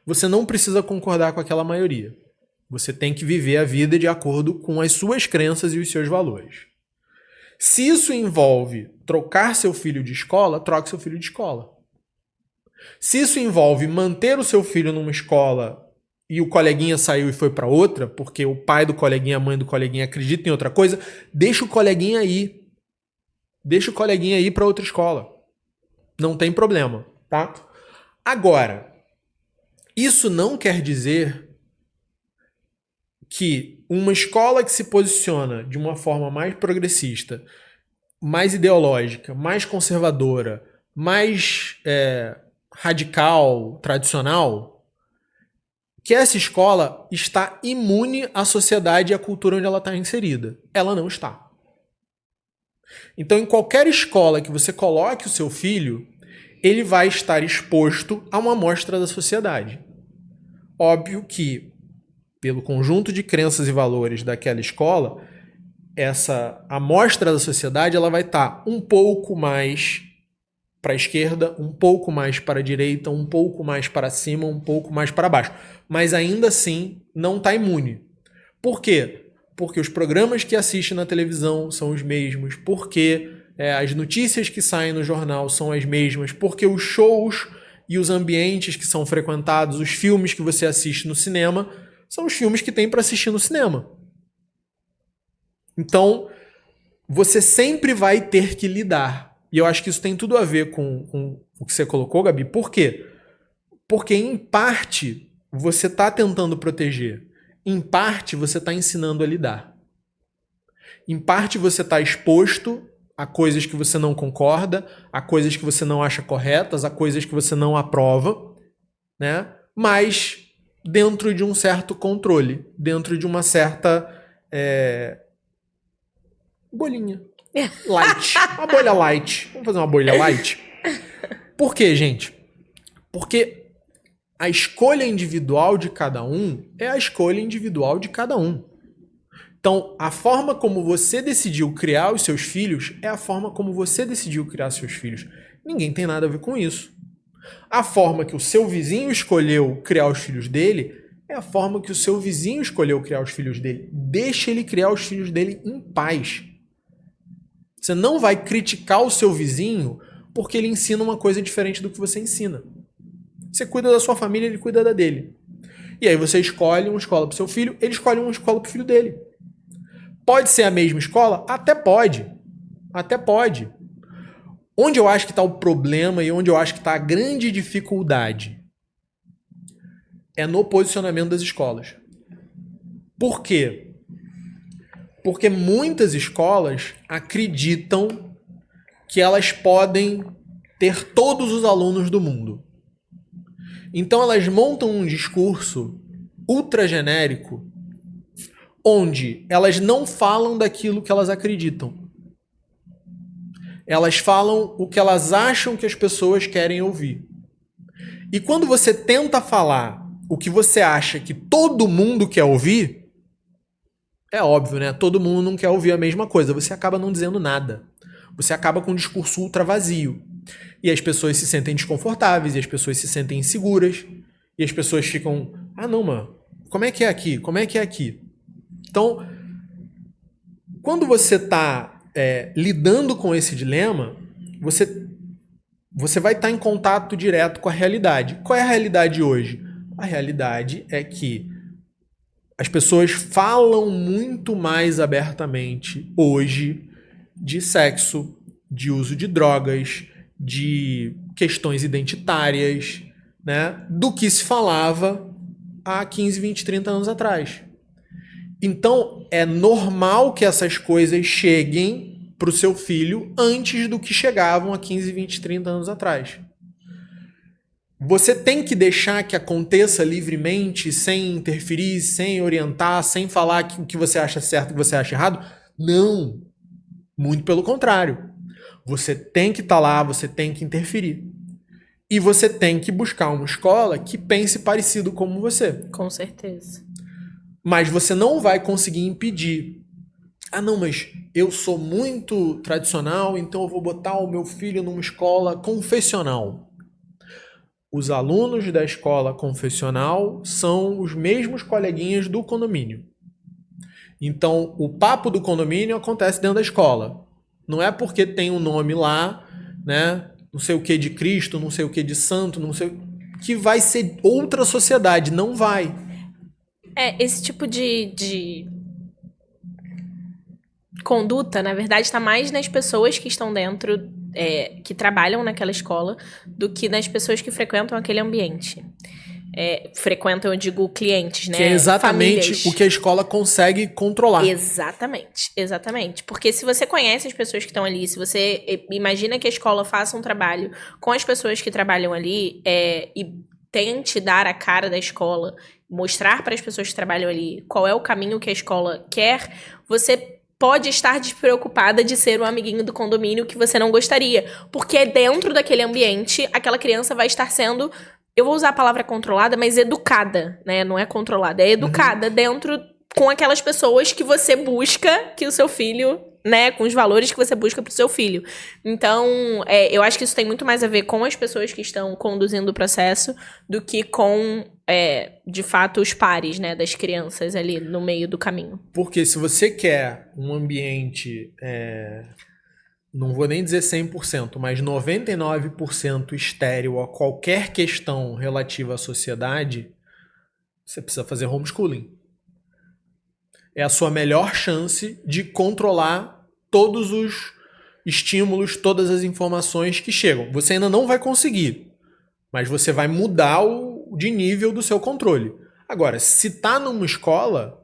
Você não precisa concordar com aquela maioria. Você tem que viver a vida de acordo com as suas crenças e os seus valores. Se isso envolve trocar seu filho de escola, troque seu filho de escola. Se isso envolve manter o seu filho numa escola e o coleguinha saiu e foi para outra, porque o pai do coleguinha, a mãe do coleguinha acredita em outra coisa, deixa o coleguinha ir. Deixa o coleguinha ir para outra escola. Não tem problema, tá? Agora, isso não quer dizer que uma escola que se posiciona de uma forma mais progressista, mais ideológica, mais conservadora, mais radical, tradicional, que essa escola está imune à sociedade e à cultura onde ela está inserida. Ela não está. Então, em qualquer escola que você coloque o seu filho, ele vai estar exposto a uma amostra da sociedade. Óbvio que, pelo conjunto de crenças e valores daquela escola, essa amostra da sociedade ela vai estar um pouco mais para a esquerda, um pouco mais para a direita, um pouco mais para cima, um pouco mais para baixo. Mas ainda assim não está imune. Por quê? Porque os programas que assiste na televisão são os mesmos, porque as notícias que saem no jornal são as mesmas, porque os shows e os ambientes que são frequentados, os filmes que você assiste no cinema, são os filmes que tem para assistir no cinema. Então, você sempre vai ter que lidar. E eu acho que isso tem tudo a ver com o que você colocou, Gabi. Por quê? Porque, em parte, você está tentando proteger. Em parte, você está ensinando a lidar. Em parte, você está exposto a coisas que você não concorda, a coisas que você não acha corretas, a coisas que você não aprova, né? Mas dentro de um certo controle, dentro de uma certa bolinha. Light. Uma bolha light. Vamos fazer uma bolha light? Por quê, gente? Porque a escolha individual de cada um é a escolha individual de cada um. Então, a forma como você decidiu criar os seus filhos é a forma como você decidiu criar seus filhos. Ninguém tem nada a ver com isso. A forma que o seu vizinho escolheu criar os filhos dele é a forma que o seu vizinho escolheu criar os filhos dele. Deixa ele criar os filhos dele em paz. Você não vai criticar o seu vizinho porque ele ensina uma coisa diferente do que você ensina. Você cuida da sua família, ele cuida da dele. E aí você escolhe uma escola para o seu filho, ele escolhe uma escola para o filho dele. Pode ser a mesma escola? Até pode. Até pode. Onde eu acho que está o problema e onde eu acho que está a grande dificuldade é no posicionamento das escolas. Por quê? Porque muitas escolas acreditam que elas podem ter todos os alunos do mundo. Então elas montam um discurso ultra genérico onde elas não falam daquilo que elas acreditam. Elas falam o que elas acham que as pessoas querem ouvir. E quando você tenta falar o que você acha que todo mundo quer ouvir, é óbvio, né? Todo mundo não quer ouvir a mesma coisa. Você acaba não dizendo nada. Você acaba com um discurso ultra vazio. E as pessoas se sentem desconfortáveis, e as pessoas se sentem inseguras, e as pessoas ficam, não, mano, como é que é aqui? Como é que é aqui? Então, quando você está lidando com esse dilema, você vai estar em contato direto com a realidade. Qual é a realidade hoje? A realidade é que as pessoas falam muito mais abertamente hoje de sexo, de uso de drogas, de questões identitárias, né, do que se falava há 15, 20, 30 anos atrás. Então, é normal que essas coisas cheguem para o seu filho antes do que chegavam há 15, 20, 30 anos atrás. Você tem que deixar que aconteça livremente, sem interferir, sem orientar, sem falar o que você acha certo e o que você acha errado? Não. Muito pelo contrário. Você tem que estar lá, você tem que interferir. E você tem que buscar uma escola que pense parecido como você. Com certeza. Mas você não vai conseguir impedir. Não, mas eu sou muito tradicional, então eu vou botar o meu filho numa escola confessional. Os alunos da escola confessional são os mesmos coleguinhas do condomínio. Então, o papo do condomínio acontece dentro da escola. Não é porque tem um nome lá, né? Não sei o que de Cristo, não sei o que de santo, não sei que vai ser outra sociedade. Não vai. Esse tipo de conduta, na verdade, está mais nas pessoas que estão dentro que trabalham naquela escola do que nas pessoas que frequentam aquele ambiente. Frequentam, eu digo, clientes, né? Que é exatamente famílias. o que a escola consegue controlar. Exatamente. Porque se você conhece as pessoas que estão ali, se você imagina que a escola faça um trabalho com as pessoas que trabalham ali e tente dar a cara da escola, mostrar para as pessoas que trabalham ali qual é o caminho que a escola quer, você pode estar despreocupada de ser o amiguinho do condomínio que você não gostaria. Porque dentro daquele ambiente, aquela criança vai estar sendo... Eu vou usar a palavra controlada, mas educada, né? Não é controlada, é educada dentro com aquelas pessoas que você busca que o seu filho, né? Com os valores que você busca pro seu filho. Então, eu acho que isso tem muito mais a ver com as pessoas que estão conduzindo o processo do que com, de fato, os pares, né? Das crianças ali no meio do caminho. Porque se você quer um ambiente... não vou nem dizer 100%, mas 99% estéril a qualquer questão relativa à sociedade, você precisa fazer homeschooling. É a sua melhor chance de controlar todos os estímulos, todas as informações que chegam. Você ainda não vai conseguir, mas você vai mudar de nível do seu controle. Agora, se está numa escola,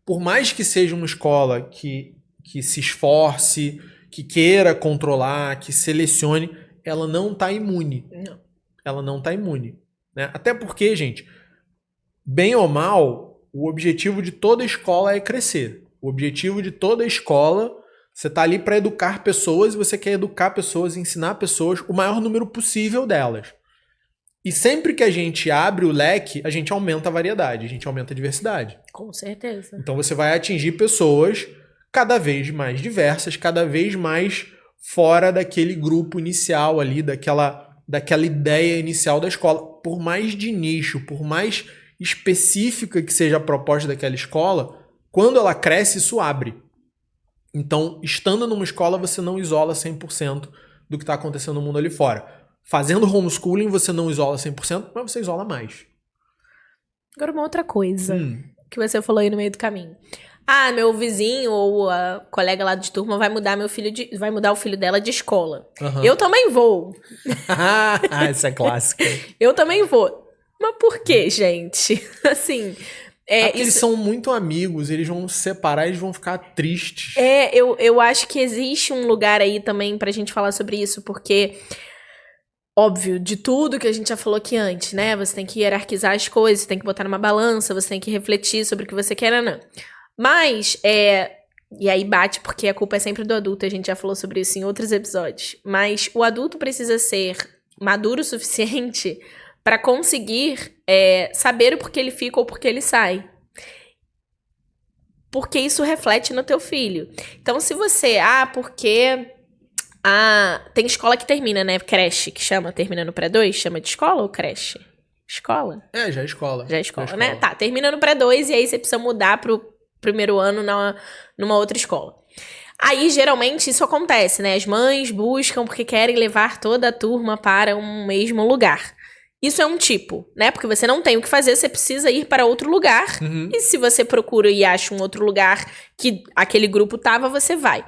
por mais que seja uma escola que se esforce, que queira controlar, que selecione, ela não está imune. Não. Ela não está imune. Né? Até porque, gente, bem ou mal, o objetivo de toda escola é crescer. O objetivo de toda escola, você está ali para educar pessoas e você quer educar pessoas, ensinar pessoas o maior número possível delas. E sempre que a gente abre o leque, a gente aumenta a variedade, a gente aumenta a diversidade. Com certeza. Então você vai atingir pessoas cada vez mais diversas, cada vez mais fora daquele grupo inicial ali, daquela ideia inicial da escola. Por mais de nicho, por mais específica que seja a proposta daquela escola, quando ela cresce, isso abre. Então, estando numa escola, você não isola 100% do que está acontecendo no mundo ali fora. Fazendo homeschooling, você não isola 100%, mas você isola mais. Agora uma outra coisa que você falou aí no meio do caminho. Ah, meu vizinho ou a colega lá de turma vai mudar vai mudar o filho dela de escola. Uhum. Eu também vou. Essa é clássica. Eu também vou. Mas por quê, gente? Assim... Eles são muito amigos, eles vão se separar, eles vão ficar tristes. Eu acho que existe um lugar aí também pra gente falar sobre isso, porque... Óbvio, de tudo que a gente já falou aqui antes, né? Você tem que hierarquizar as coisas, você tem que botar numa balança, você tem que refletir sobre o que você quer, não. Mas, e aí bate porque a culpa é sempre do adulto, a gente já falou sobre isso em outros episódios. Mas o adulto precisa ser maduro o suficiente para conseguir saber o porquê ele fica ou porquê ele sai. Porque isso reflete no teu filho. Então, se você, porque... tem escola que termina, né? Creche, que chama, termina no pré-2, chama de escola ou creche? Escola? Já é escola. Já é escola, né? Tá, termina no pré-2 e aí você precisa mudar pro primeiro ano numa outra escola. Aí, geralmente, isso acontece, né? As mães buscam porque querem levar toda a turma para um mesmo lugar. Isso é um tipo, né? Porque você não tem o que fazer, você precisa ir para outro lugar. Uhum. E se você procura e acha um outro lugar que aquele grupo tava, você vai.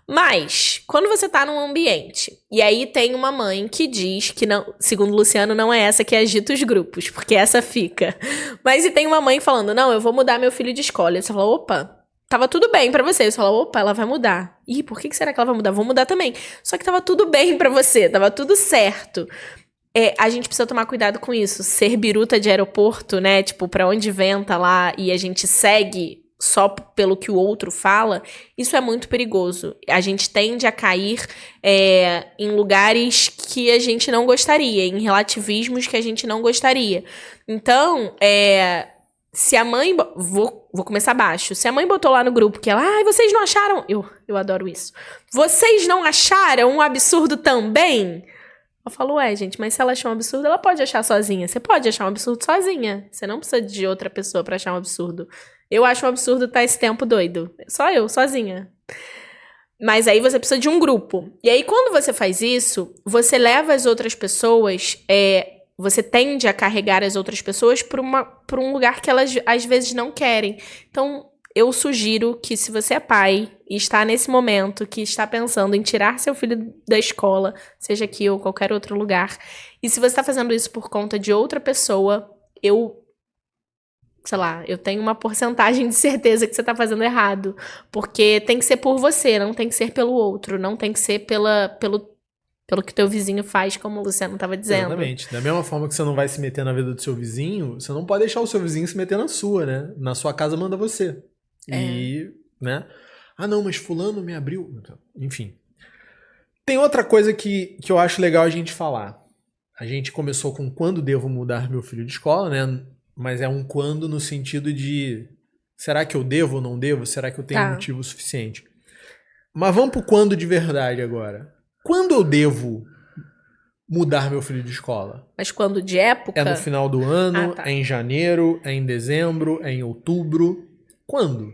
Mas, quando você tá num ambiente, e aí tem uma mãe que diz que, não, segundo o Luciano, não é essa que agita os grupos, porque essa fica. Mas e tem uma mãe falando, não, eu vou mudar meu filho de escola. E você fala, opa, tava tudo bem pra você. Você fala, opa, ela vai mudar. Ih, por que será que ela vai mudar? Vou mudar também. Só que tava tudo bem pra você, tava tudo certo. A gente precisa tomar cuidado com isso. Ser biruta de aeroporto, né, tipo, pra onde venta lá e a gente segue só pelo que o outro fala, isso é muito perigoso. A gente tende a cair em lugares que a gente não gostaria, em relativismos que a gente não gostaria. Então, se a mãe... Vou começar baixo. Se a mãe botou lá no grupo que ela... vocês não acharam... Eu adoro isso. Vocês não acharam um absurdo também? Eu falo, gente, mas se ela achar um absurdo, ela pode achar sozinha. Você pode achar um absurdo sozinha. Você não precisa de outra pessoa pra achar um absurdo. Eu acho um absurdo estar esse tempo doido. Só eu, sozinha. Mas aí você precisa de um grupo. E aí, quando você faz isso, você leva as outras pessoas... você tende a carregar as outras pessoas para um lugar que elas, às vezes, não querem. Então, eu sugiro que se você é pai e está nesse momento, que está pensando em tirar seu filho da escola, seja aqui ou qualquer outro lugar, e se você está fazendo isso por conta de outra pessoa, sei lá, eu tenho uma porcentagem de certeza que você tá fazendo errado. Porque tem que ser por você, não tem que ser pelo outro. Não tem que ser pelo que teu vizinho faz, como o Luciano tava dizendo. Exatamente. Da mesma forma que você não vai se meter na vida do seu vizinho, você não pode deixar o seu vizinho se meter na sua, né? Na sua casa manda você. E, né? Ah, não, mas fulano me abriu. Enfim. Tem outra coisa que eu acho legal a gente falar. A gente começou com quando devo mudar meu filho de escola, né? Mas é um quando no sentido de será que eu devo ou não devo? Será que eu tenho motivo suficiente? Mas vamos pro quando de verdade agora. Quando eu devo mudar meu filho de escola? Mas quando de época? É no final do ano, é em janeiro, é em dezembro, é em outubro. Quando?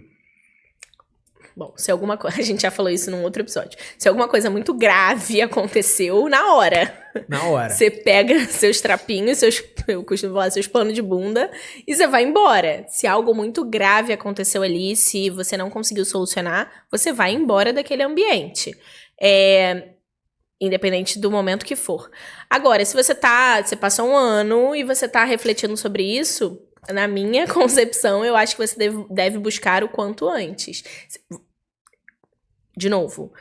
Bom, se alguma coisa... A gente já falou isso num outro episódio. Se alguma coisa muito grave aconteceu, na hora. Na hora. Você pega seus trapinhos, eu costumo falar, seus panos de bunda, e você vai embora. Se algo muito grave aconteceu ali, se você não conseguiu solucionar, você vai embora daquele ambiente. Independente do momento que for. Agora, se você passou um ano e você tá refletindo sobre isso, na minha concepção, eu acho que você deve buscar o quanto antes. De novo,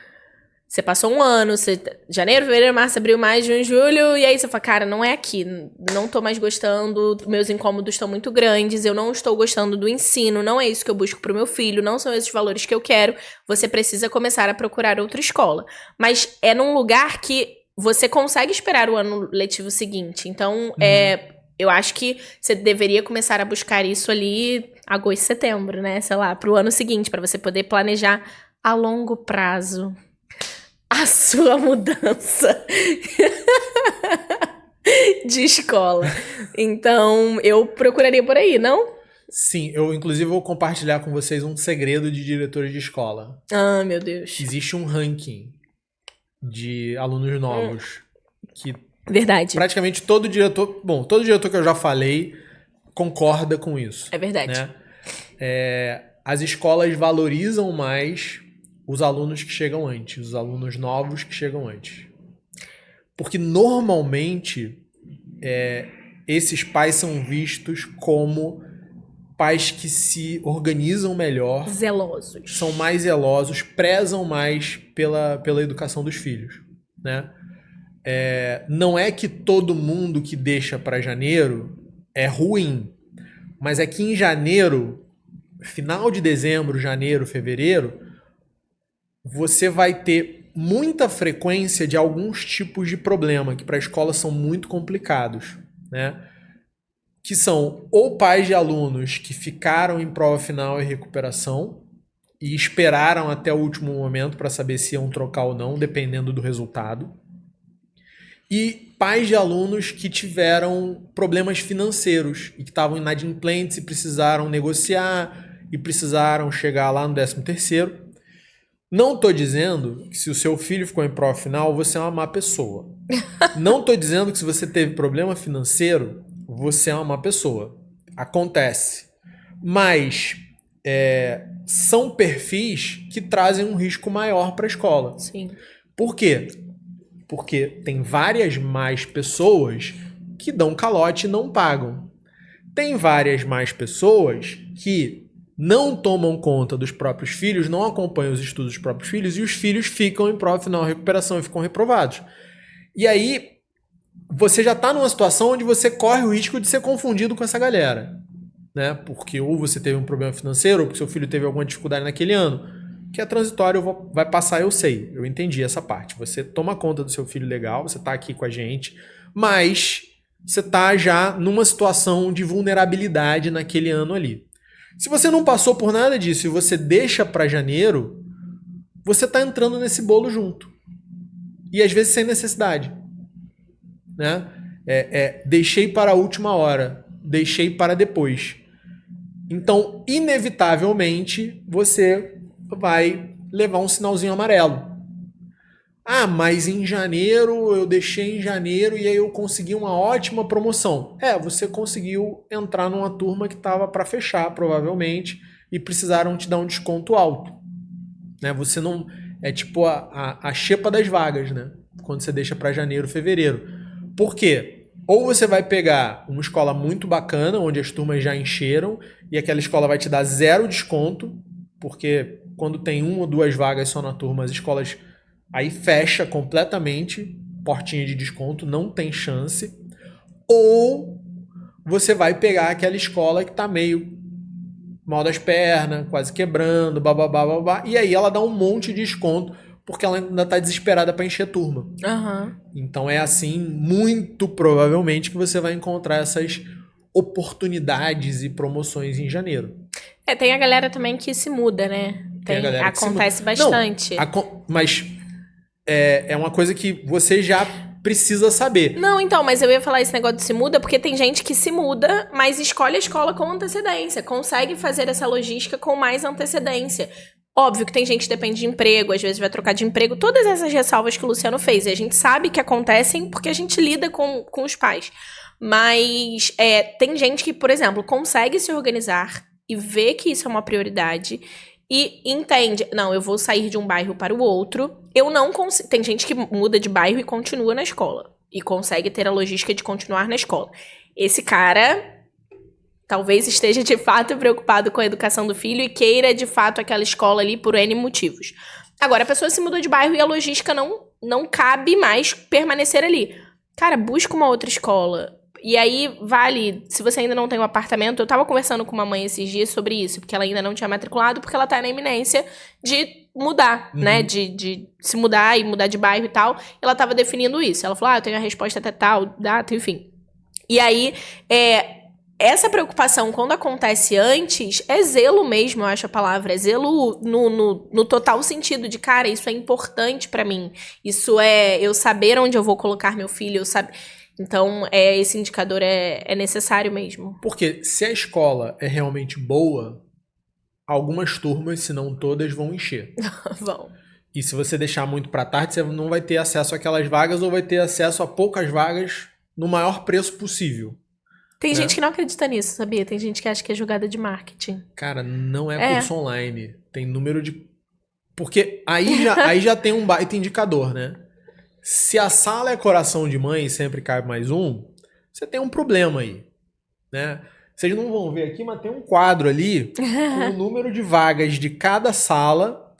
você passou um ano, janeiro, fevereiro, março, abril, maio, junho, julho, e aí você fala, cara, não é aqui, não tô mais gostando, meus incômodos estão muito grandes, eu não estou gostando do ensino, não é isso que eu busco pro meu filho, não são esses valores que eu quero, você precisa começar a procurar outra escola. Mas é num lugar que você consegue esperar o ano letivo seguinte, então, eu acho que você deveria começar a buscar isso ali agosto, setembro, né, sei lá, pro ano seguinte, pra você poder planejar a longo prazo a sua mudança de escola. Então, eu procuraria por aí, não? Sim, eu inclusive vou compartilhar com vocês um segredo de diretores de escola. Ah, meu Deus. Existe um ranking de alunos novos que verdade. Praticamente todo diretor que eu já falei concorda com isso. É verdade. Né? As escolas valorizam mais os alunos que chegam antes, os alunos novos que chegam antes. Porque normalmente esses pais são vistos como pais que se organizam melhor. Zelosos. São mais zelosos, prezam mais pela educação dos filhos. Né? Não é que todo mundo que deixa para janeiro é ruim, mas é que em janeiro, final de dezembro, janeiro, fevereiro, você vai ter muita frequência de alguns tipos de problema que para a escola são muito complicados, né? Que são ou pais de alunos que ficaram em prova final e recuperação e esperaram até o último momento para saber se iam trocar ou não, dependendo do resultado. E pais de alunos que tiveram problemas financeiros e que estavam inadimplentes e precisaram negociar e precisaram chegar lá no 13º. Não estou dizendo que se o seu filho ficou em prova final, você é uma má pessoa. Não estou dizendo que se você teve problema financeiro, você é uma má pessoa. Acontece. Mas são perfis que trazem um risco maior para a escola. Sim. Por quê? Porque tem várias mais pessoas que dão calote e não pagam. Tem várias mais pessoas que não tomam conta dos próprios filhos, não acompanham os estudos dos próprios filhos e os filhos ficam em prova final de recuperação e ficam reprovados. E aí, você já está numa situação onde você corre o risco de ser confundido com essa galera. Né? Porque ou você teve um problema financeiro, ou porque seu filho teve alguma dificuldade naquele ano, que é transitório, vai passar, eu sei. Eu entendi essa parte. Você toma conta do seu filho legal, você está aqui com a gente, mas você está já numa situação de vulnerabilidade naquele ano ali. Se você não passou por nada disso e você deixa para janeiro, você está entrando nesse bolo junto. E às vezes sem necessidade. Né? Deixei para a última hora, deixei para depois. Então, inevitavelmente, você vai levar um sinalzinho amarelo. Ah, mas em janeiro, eu deixei em janeiro e aí eu consegui uma ótima promoção. Você conseguiu entrar numa turma que estava para fechar, provavelmente, e precisaram te dar um desconto alto. Né? Você não... É tipo a xepa das vagas, né? Quando você deixa para janeiro, fevereiro. Por quê? Ou você vai pegar uma escola muito bacana, onde as turmas já encheram, e aquela escola vai te dar 0 desconto, porque quando tem 1 ou 2 vagas só na turma, as escolas aí fecha completamente, portinha de desconto, não tem chance. Ou você vai pegar aquela escola que tá meio mal das pernas, quase quebrando, bababá, babá, e aí ela dá um monte de desconto, porque ela ainda tá desesperada para encher turma. Uhum. Então é assim, muito provavelmente, que você vai encontrar essas oportunidades e promoções em janeiro. Tem a galera também que se muda, né? Tem a galera que se muda. Acontece bastante. Não, mas é uma coisa que você já precisa saber. Não, então, mas eu ia falar esse negócio de se muda, porque tem gente que se muda, mas escolhe a escola com antecedência, consegue fazer essa logística com mais antecedência. Óbvio que tem gente que depende de emprego, às vezes vai trocar de emprego, todas essas ressalvas que o Luciano fez, e a gente sabe que acontecem porque a gente lida com os pais. Mas tem gente que, por exemplo, consegue se organizar e vê que isso é uma prioridade e entende, não, eu vou sair de um bairro para o outro, eu não consigo... Tem gente que muda de bairro e continua na escola, e consegue ter a logística de continuar na escola. Esse cara talvez esteja de fato preocupado com a educação do filho e queira de fato aquela escola ali por N motivos. Agora, a pessoa se mudou de bairro e a logística não cabe mais permanecer ali. Cara, busca uma outra escola. E aí, vale, se você ainda não tem um apartamento, eu tava conversando com uma mãe esses dias sobre isso, porque ela ainda não tinha matriculado, porque ela tá na iminência de mudar, né? De se mudar e mudar de bairro e tal. Ela tava definindo isso. Ela falou, eu tenho a resposta até tal data, enfim. E aí, essa preocupação, quando acontece antes, é zelo mesmo, eu acho a palavra. É zelo no total sentido de, cara, isso é importante pra mim. Isso é eu saber onde eu vou colocar meu filho, eu saber... Então, esse indicador é necessário mesmo. Porque se a escola é realmente boa, algumas turmas, se não todas, vão encher. Vão. E se você deixar muito para tarde, você não vai ter acesso àquelas vagas ou vai ter acesso a poucas vagas no maior preço possível. Tem gente que não acredita nisso, sabia? Tem gente que acha que é jogada de marketing. Cara, não é curso online. Tem número de... Porque aí já tem um baita indicador, né? Se a sala é coração de mãe e sempre cabe mais um, você tem um problema aí, né? Vocês não vão ver aqui, mas tem um quadro ali com o número de vagas de cada sala.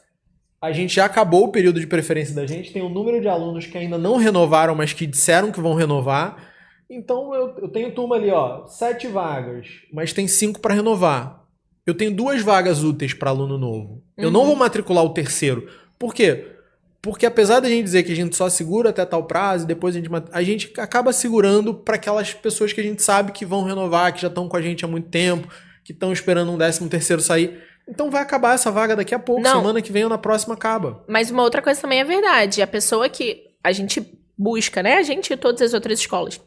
A gente já acabou o período de preferência da gente, tem o número de alunos que ainda não renovaram, mas que disseram que vão renovar. Então eu tenho turma ali, 7 vagas, mas tem 5 para renovar. Eu tenho 2 vagas úteis para aluno novo. Eu não vou matricular o terceiro. Por quê? Porque apesar da gente dizer que a gente só segura até tal prazo, e depois a gente acaba segurando para aquelas pessoas que a gente sabe que vão renovar, que já estão com a gente há muito tempo, que estão esperando um 13º sair. Então vai acabar essa vaga daqui a pouco, semana que vem ou na próxima acaba. Mas uma outra coisa também é verdade, a pessoa que a gente busca, né, a gente e todas as outras escolas,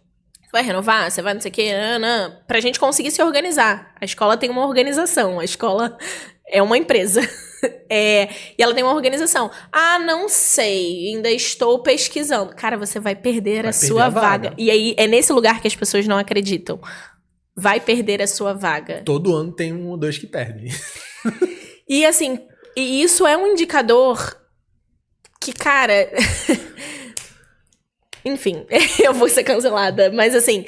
vai renovar, você vai não sei o quê, pra gente conseguir se organizar. A escola tem uma organização, a escola é uma empresa. E ela tem uma organização. Não sei, ainda estou pesquisando. Cara, você vai perder a sua vaga. E aí, é nesse lugar que as pessoas não acreditam. Vai perder a sua vaga. Todo ano tem 1 ou 2 que perdem. E assim, e isso é um indicador que, cara... Enfim, eu vou ser cancelada. Mas assim...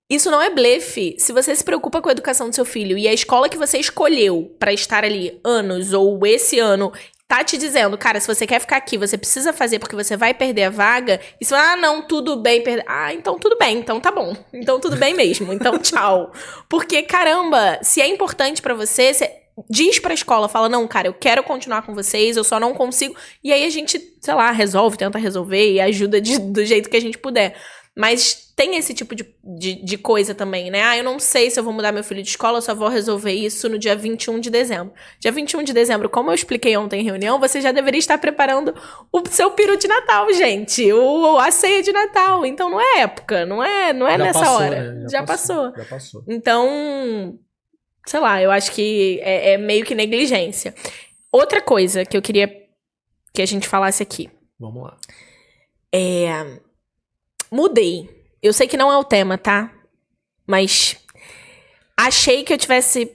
Isso não é blefe. Se você se preocupa com a educação do seu filho e a escola que você escolheu pra estar ali anos ou esse ano tá te dizendo, cara, se você quer ficar aqui, você precisa fazer porque você vai perder a vaga. E se não, tudo bem. Então tudo bem. Então tá bom. Então tudo bem mesmo. Então tchau. Porque, caramba, se é importante pra você diz pra escola, fala, não, cara, eu quero continuar com vocês, eu só não consigo. E aí a gente, sei lá, tenta resolver e ajuda do jeito que a gente puder. Mas tem esse tipo de coisa também, né? Eu não sei se eu vou mudar meu filho de escola, eu só vou resolver isso no dia 21 de dezembro. Dia 21 de dezembro, como eu expliquei ontem em reunião, você já deveria estar preparando o seu peru de Natal, gente. A ceia de Natal. Então não é época, não é nessa passou, hora. Né? Já passou. Já passou. Então, sei lá, eu acho que é meio que negligência. Outra coisa que eu queria que a gente falasse aqui. Vamos lá. Mudei. Eu sei que não é o tema, tá? Mas achei que eu tivesse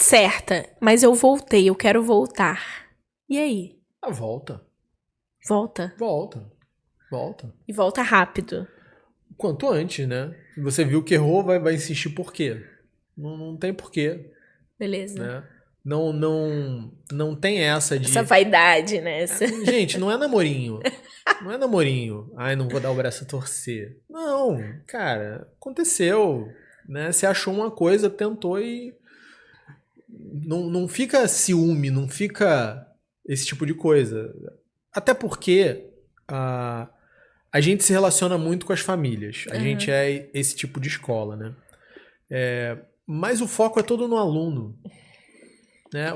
certa, mas eu voltei, eu quero voltar. E aí? Volta. Volta. Volta. E volta rápido. Quanto antes, né? Você viu que errou, vai insistir por quê? Não tem porquê. Beleza. Né? Não tem essa de... Essa vaidade, né? Gente, não é namorinho. Não é namorinho. Ai, não vou dar o braço a torcer. Não, cara, aconteceu. Né? Você achou uma coisa, tentou e... Não fica ciúme, não fica esse tipo de coisa. Até porque a gente se relaciona muito com as famílias. A gente é esse tipo de escola, né? Mas o foco é todo no aluno. Né?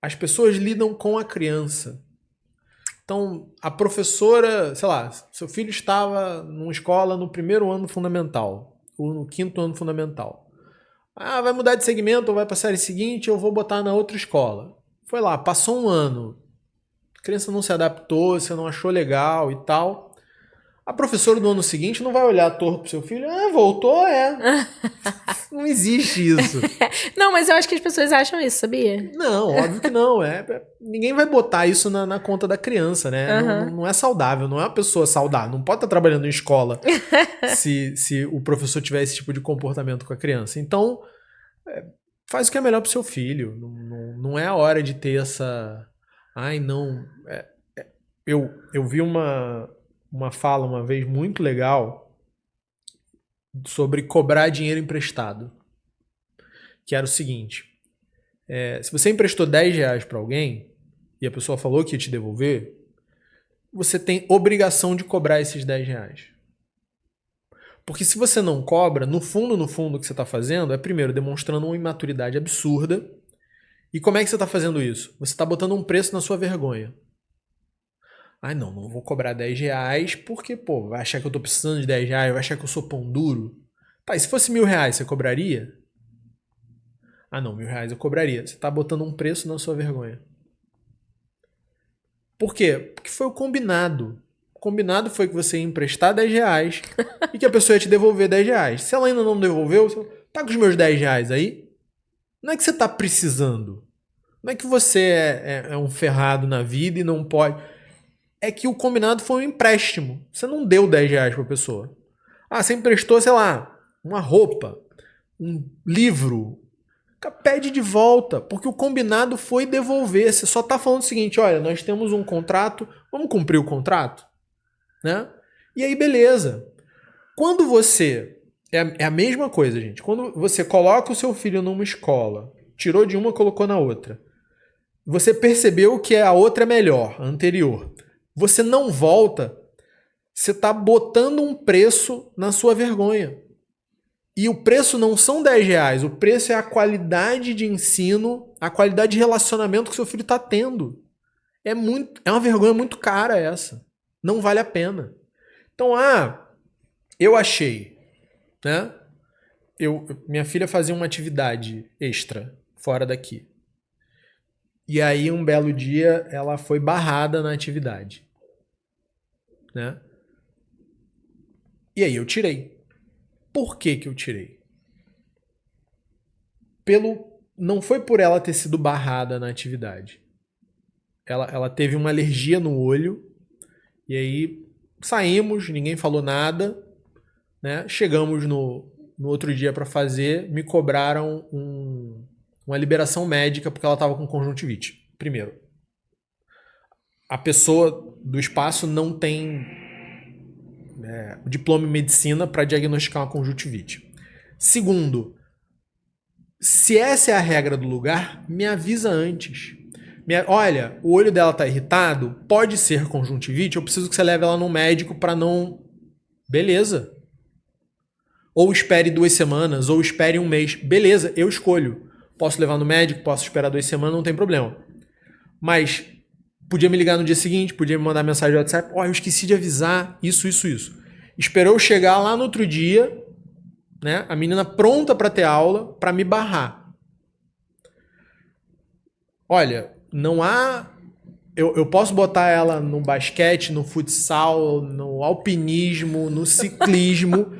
As pessoas lidam com a criança. Então, a professora, sei lá, seu filho estava numa escola no primeiro ano fundamental, ou no quinto ano fundamental. Vai mudar de segmento ou vai para a série seguinte, eu vou botar na outra escola. Foi lá, passou um ano. A criança não se adaptou, você não achou legal e tal. A professora do ano seguinte não vai olhar torto pro seu filho. Voltou, Não existe isso. Não, mas eu acho que as pessoas acham isso, sabia? Não, óbvio que não. Ninguém vai botar isso na conta da criança, né? Não é saudável, não é uma pessoa saudável. Não pode estar trabalhando em escola se o professor tiver esse tipo de comportamento com a criança. Então, faz o que é melhor pro seu filho. Não é a hora de ter essa... Ai, não... Eu vi uma fala uma vez muito legal sobre cobrar dinheiro emprestado. Que era o seguinte: se você emprestou R$10 para alguém e a pessoa falou que ia te devolver, você tem obrigação de cobrar esses R$10. Porque se você não cobra, no fundo, o que você está fazendo é, primeiro, demonstrando uma imaturidade absurda. E como é que você está fazendo isso? Você está botando um preço na sua vergonha. Não vou cobrar R$10 porque, vai achar que eu tô precisando de R$10, vai achar que eu sou pão duro. Tá, e se fosse R$1.000, você cobraria? Não, R$1.000 eu cobraria. Você tá botando um preço na sua vergonha. Por quê? Porque foi o combinado. O combinado foi que você ia emprestar R$10 e que a pessoa ia te devolver R$10. Se ela ainda não devolveu, você tá com os meus R$10 aí? Não é que você tá precisando. Não é que você é um ferrado na vida e não pode... É que o combinado foi um empréstimo. Você não deu R$10 pra pessoa. Você emprestou, sei lá, uma roupa, um livro. Pede de volta, porque o combinado foi devolver. Você só tá falando o seguinte: olha, nós temos um contrato, vamos cumprir o contrato? Né? E aí, beleza. Quando você... É a mesma coisa, gente. Quando você coloca o seu filho numa escola, tirou de uma, colocou na outra, você percebeu que a outra é melhor, a anterior. Você não volta, você está botando um preço na sua vergonha. E o preço não são R$10, o preço é a qualidade de ensino, a qualidade de relacionamento que seu filho está tendo. É uma vergonha muito cara essa. Não vale a pena. Então, eu achei, né? Minha filha fazia uma atividade extra fora daqui. E aí, um belo dia, ela foi barrada na atividade. Né? E aí eu tirei. Por que eu tirei? Não foi por ela ter sido barrada na atividade. Ela teve uma alergia no olho. E aí saímos, ninguém falou nada. Né? Chegamos no outro dia para fazer. Me cobraram uma liberação médica porque ela estava com conjuntivite. Primeiro, a pessoa do espaço não tem diploma em medicina para diagnosticar uma conjuntivite. Segundo, se essa é a regra do lugar, me avisa antes. Olha, o olho dela tá irritado, pode ser conjuntivite, eu preciso que você leve ela no médico para não... Beleza. Ou espere 2 semanas, ou espere 1 mês. Beleza, eu escolho. Posso levar no médico, posso esperar 2 semanas, não tem problema. Mas podia me ligar no dia seguinte, podia me mandar mensagem no WhatsApp. Eu esqueci de avisar isso. Esperou eu chegar lá no outro dia, né? A menina pronta para ter aula, para me barrar. Olha, não há... Eu posso botar ela no basquete, no futsal, no alpinismo, no ciclismo.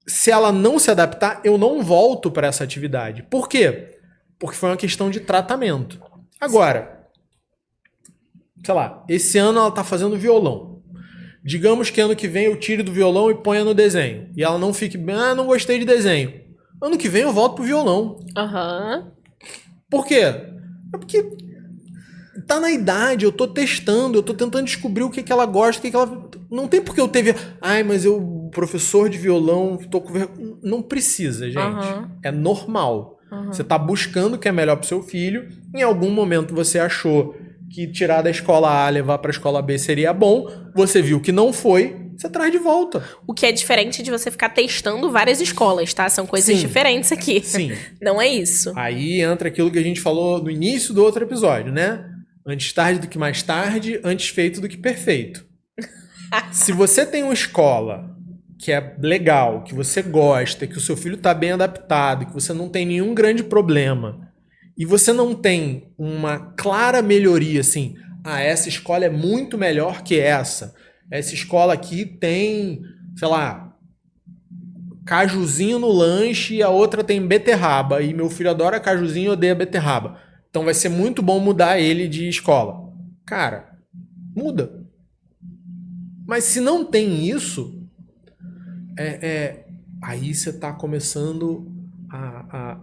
Se ela não se adaptar, eu não volto para essa atividade. Por quê? porque foi uma questão de tratamento. Agora, sei lá, esse ano ela tá fazendo violão. Digamos que ano que vem eu tire do violão e ponha no desenho. E ela não fique, não gostei de desenho. Ano que vem eu volto pro violão. Por quê? É porque tá na idade, eu tô testando, eu tô tentando descobrir o que ela gosta, o que ela... Não tem porque eu teve... mas eu, professor de violão, tô com vergonha. Não precisa, gente. É normal. Você tá buscando o que é melhor pro seu filho. Em algum momento você achou que tirar da escola A, levar pra escola B seria bom. Você viu que não foi, você traz de volta. O que é diferente de você ficar testando várias escolas, tá? São coisas diferentes aqui. Sim. Não é isso. Aí entra aquilo que a gente falou no início do outro episódio, né? Antes tarde do que mais tarde, antes feito do que perfeito. Se você tem uma escola que é legal, que você gosta, que o seu filho tá bem adaptado, que você não tem nenhum grande problema, e você não tem uma clara melhoria, assim, essa escola é muito melhor que essa. Essa escola aqui tem, sei lá, cajuzinho no lanche e a outra tem beterraba. E meu filho adora cajuzinho e odeia beterraba. Então vai ser muito bom mudar ele de escola. Cara, muda. Mas se não tem isso, aí você tá começando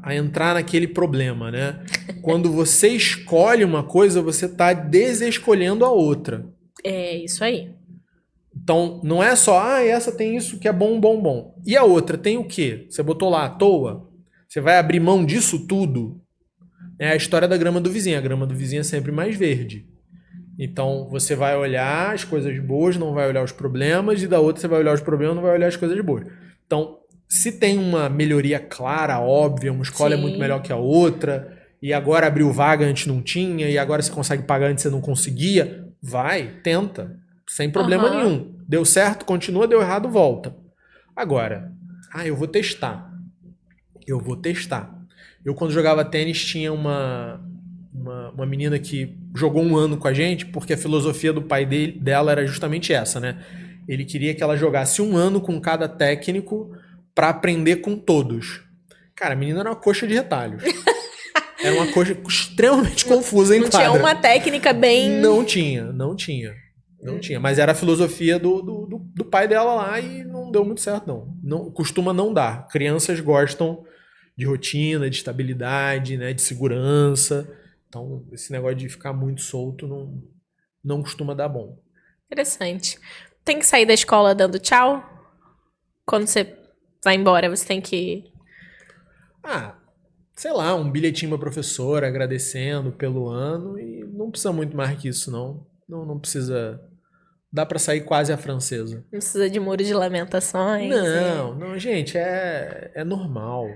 a entrar naquele problema, né? Quando você escolhe uma coisa, você tá desescolhendo a outra. É isso aí. Então, não é só, essa tem isso que é bom, bom, bom. E a outra tem o quê? Você botou lá à toa? Você vai abrir mão disso tudo? É a história da grama do vizinho. A grama do vizinho é sempre mais verde. Então, você vai olhar as coisas boas, não vai olhar os problemas, e da outra você vai olhar os problemas, não vai olhar as coisas boas. Então, se tem uma melhoria clara, óbvia, uma escola é muito melhor que a outra, e agora abriu vaga antes não tinha, e agora você consegue pagar antes você não conseguia, vai, tenta. Sem problema nenhum. Deu certo, continua, deu errado, volta. Agora, eu vou testar. Eu, quando jogava tênis, tinha uma menina que jogou um ano com a gente, porque a filosofia do pai dela era justamente essa, né? Ele queria que ela jogasse um ano com cada técnico pra aprender com todos. Cara, a menina era uma coxa de retalhos. Era uma coxa extremamente confusa em quadra. Não tinha uma técnica bem... Não tinha. Mas era a filosofia do pai dela lá e não deu muito certo, não. Costuma não dar. Crianças gostam de rotina, de estabilidade, né, de segurança. Então, esse negócio de ficar muito solto não costuma dar bom. Interessante. Tem que sair da escola dando tchau? Quando você vai embora, você tem que... sei lá, um bilhetinho pra professora agradecendo pelo ano e não precisa muito mais que isso, não. Não precisa... Dá pra sair quase a francesa. Não precisa de muro de lamentações. Não, gente, é normal.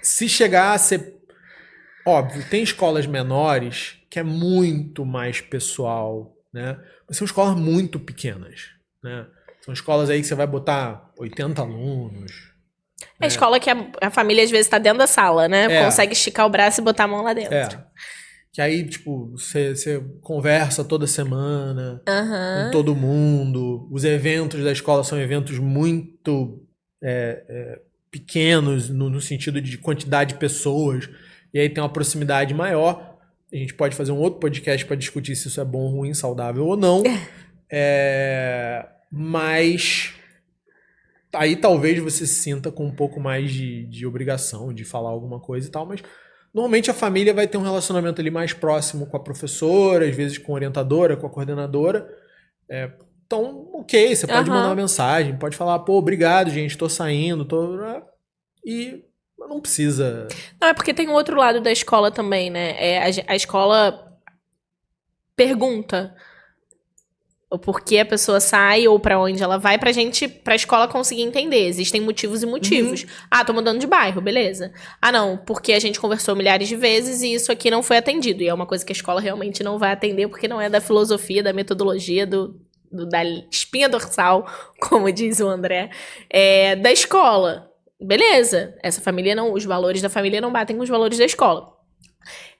Se chegar a ser... Óbvio, tem escolas menores que é muito mais pessoal, né? Mas são escolas muito pequenas, né? São escolas aí que você vai botar 80 alunos. É escola que a família às vezes tá dentro da sala, né? Consegue esticar o braço e botar a mão lá dentro. Que aí, tipo, você conversa toda semana com todo mundo. Os eventos da escola são eventos muito pequenos no sentido de quantidade de pessoas. E aí tem uma proximidade maior. A gente pode fazer um outro podcast para discutir se isso é bom, ruim, saudável ou não. Mas aí talvez você se sinta com um pouco mais de obrigação de falar alguma coisa e tal, mas normalmente a família vai ter um relacionamento ali mais próximo com a professora, às vezes com a orientadora, com a coordenadora. Então, ok, você pode mandar uma mensagem, pode falar, obrigado, gente, tô saindo, e não precisa... Não, é porque tem um outro lado da escola também, né? A escola pergunta o porquê a pessoa sai ou pra onde ela vai pra escola conseguir entender. Existem motivos e motivos. Tô mudando de bairro, beleza. Não, porque a gente conversou milhares de vezes e isso aqui não foi atendido. E é uma coisa que a escola realmente não vai atender porque não é da filosofia, da metodologia, da espinha dorsal, como diz o André, da escola. Beleza, essa família não, os valores da família não batem com os valores da escola.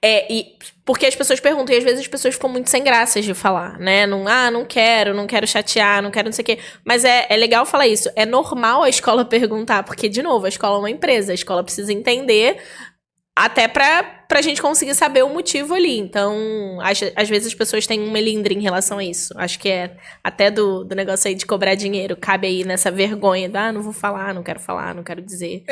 E porque as pessoas perguntam, e às vezes as pessoas ficam muito sem graças de falar, né? Não quero chatear, não quero não sei o quê. Mas é legal falar isso. É normal a escola perguntar, porque, de novo, a escola é uma empresa, a escola precisa entender Até pra gente conseguir saber o motivo ali. Então, às vezes as pessoas têm um melindre em relação a isso. Acho que é até do negócio aí de cobrar dinheiro. Cabe aí nessa vergonha. Não vou falar, não quero dizer.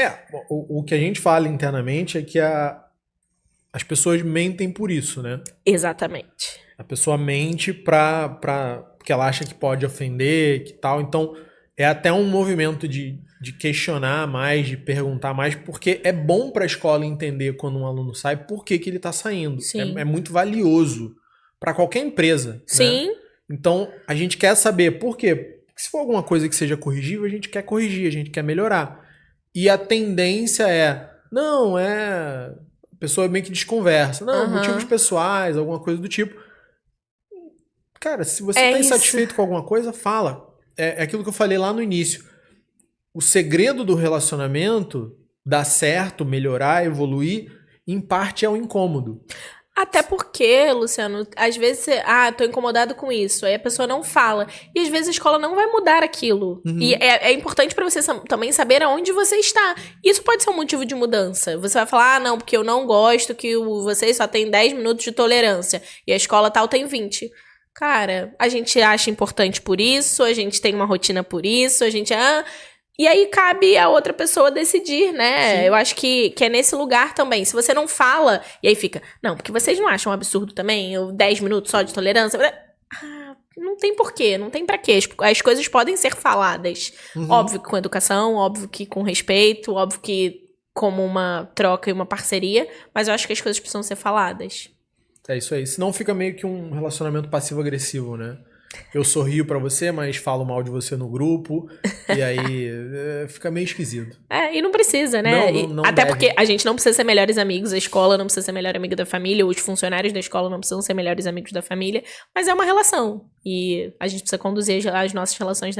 O que a gente fala internamente é que as pessoas mentem por isso, né? Exatamente. A pessoa mente porque ela acha que pode ofender, que tal. Então, é até um movimento de questionar mais, de perguntar mais, porque é bom para a escola entender quando um aluno sai por que ele está saindo. É muito valioso para qualquer empresa. Sim. Né? Então, a gente quer saber por quê. Porque se for alguma coisa que seja corrigível, a gente quer corrigir, a gente quer melhorar. E a tendência a pessoa meio que desconversa. Não, motivos pessoais, alguma coisa do tipo. Cara, se você está insatisfeito com alguma coisa, fala. É aquilo que eu falei lá no início. O segredo do relacionamento, dar certo, melhorar, evoluir, em parte é o incômodo. Até porque, Luciano, às vezes você, tô incomodado com isso, aí a pessoa não fala. E às vezes a escola não vai mudar aquilo. Uhum. E é importante pra você também saber aonde você está. Isso pode ser um motivo de mudança. Você vai falar, não, porque eu não gosto que vocês só tem 10 minutos de tolerância. E a escola tal tem 20. Cara, a gente acha importante por isso, a gente tem uma rotina por isso, a gente... E aí cabe a outra pessoa decidir, né? Sim. Eu acho que é nesse lugar também. Se você não fala, e aí fica... Não, porque vocês não acham um absurdo também? 10 minutos só de tolerância? Não tem porquê, não tem pra quê. As coisas podem ser faladas. Uhum. Óbvio que com educação, óbvio que com respeito, óbvio que como uma troca e uma parceria. Mas eu acho que as coisas precisam ser faladas. É isso aí. Senão fica meio que um relacionamento passivo-agressivo, né? Eu sorrio pra você, mas falo mal de você no grupo. E aí fica meio esquisito. E não precisa, né? Não até deve. Porque a gente não precisa ser melhores amigos, a escola não precisa ser melhor amiga da família, os funcionários da escola não precisam ser melhores amigos da família, mas é uma relação. E a gente precisa conduzir as nossas relações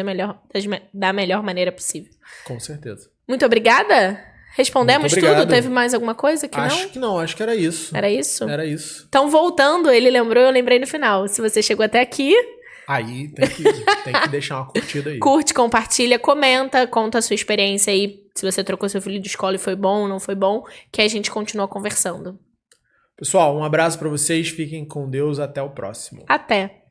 da melhor maneira possível. Com certeza. Muito obrigada. Respondemos tudo? Teve mais alguma coisa que não? Acho que não, acho que era isso. Era isso? Era isso. Então, voltando, ele lembrou, eu lembrei no final. Se você chegou até aqui... Aí tem que deixar uma curtida aí. Curte, compartilha, comenta, conta a sua experiência aí. Se você trocou seu filho de escola e foi bom ou não foi bom, que a gente continua conversando. Pessoal, um abraço pra vocês, fiquem com Deus, até o próximo. Até!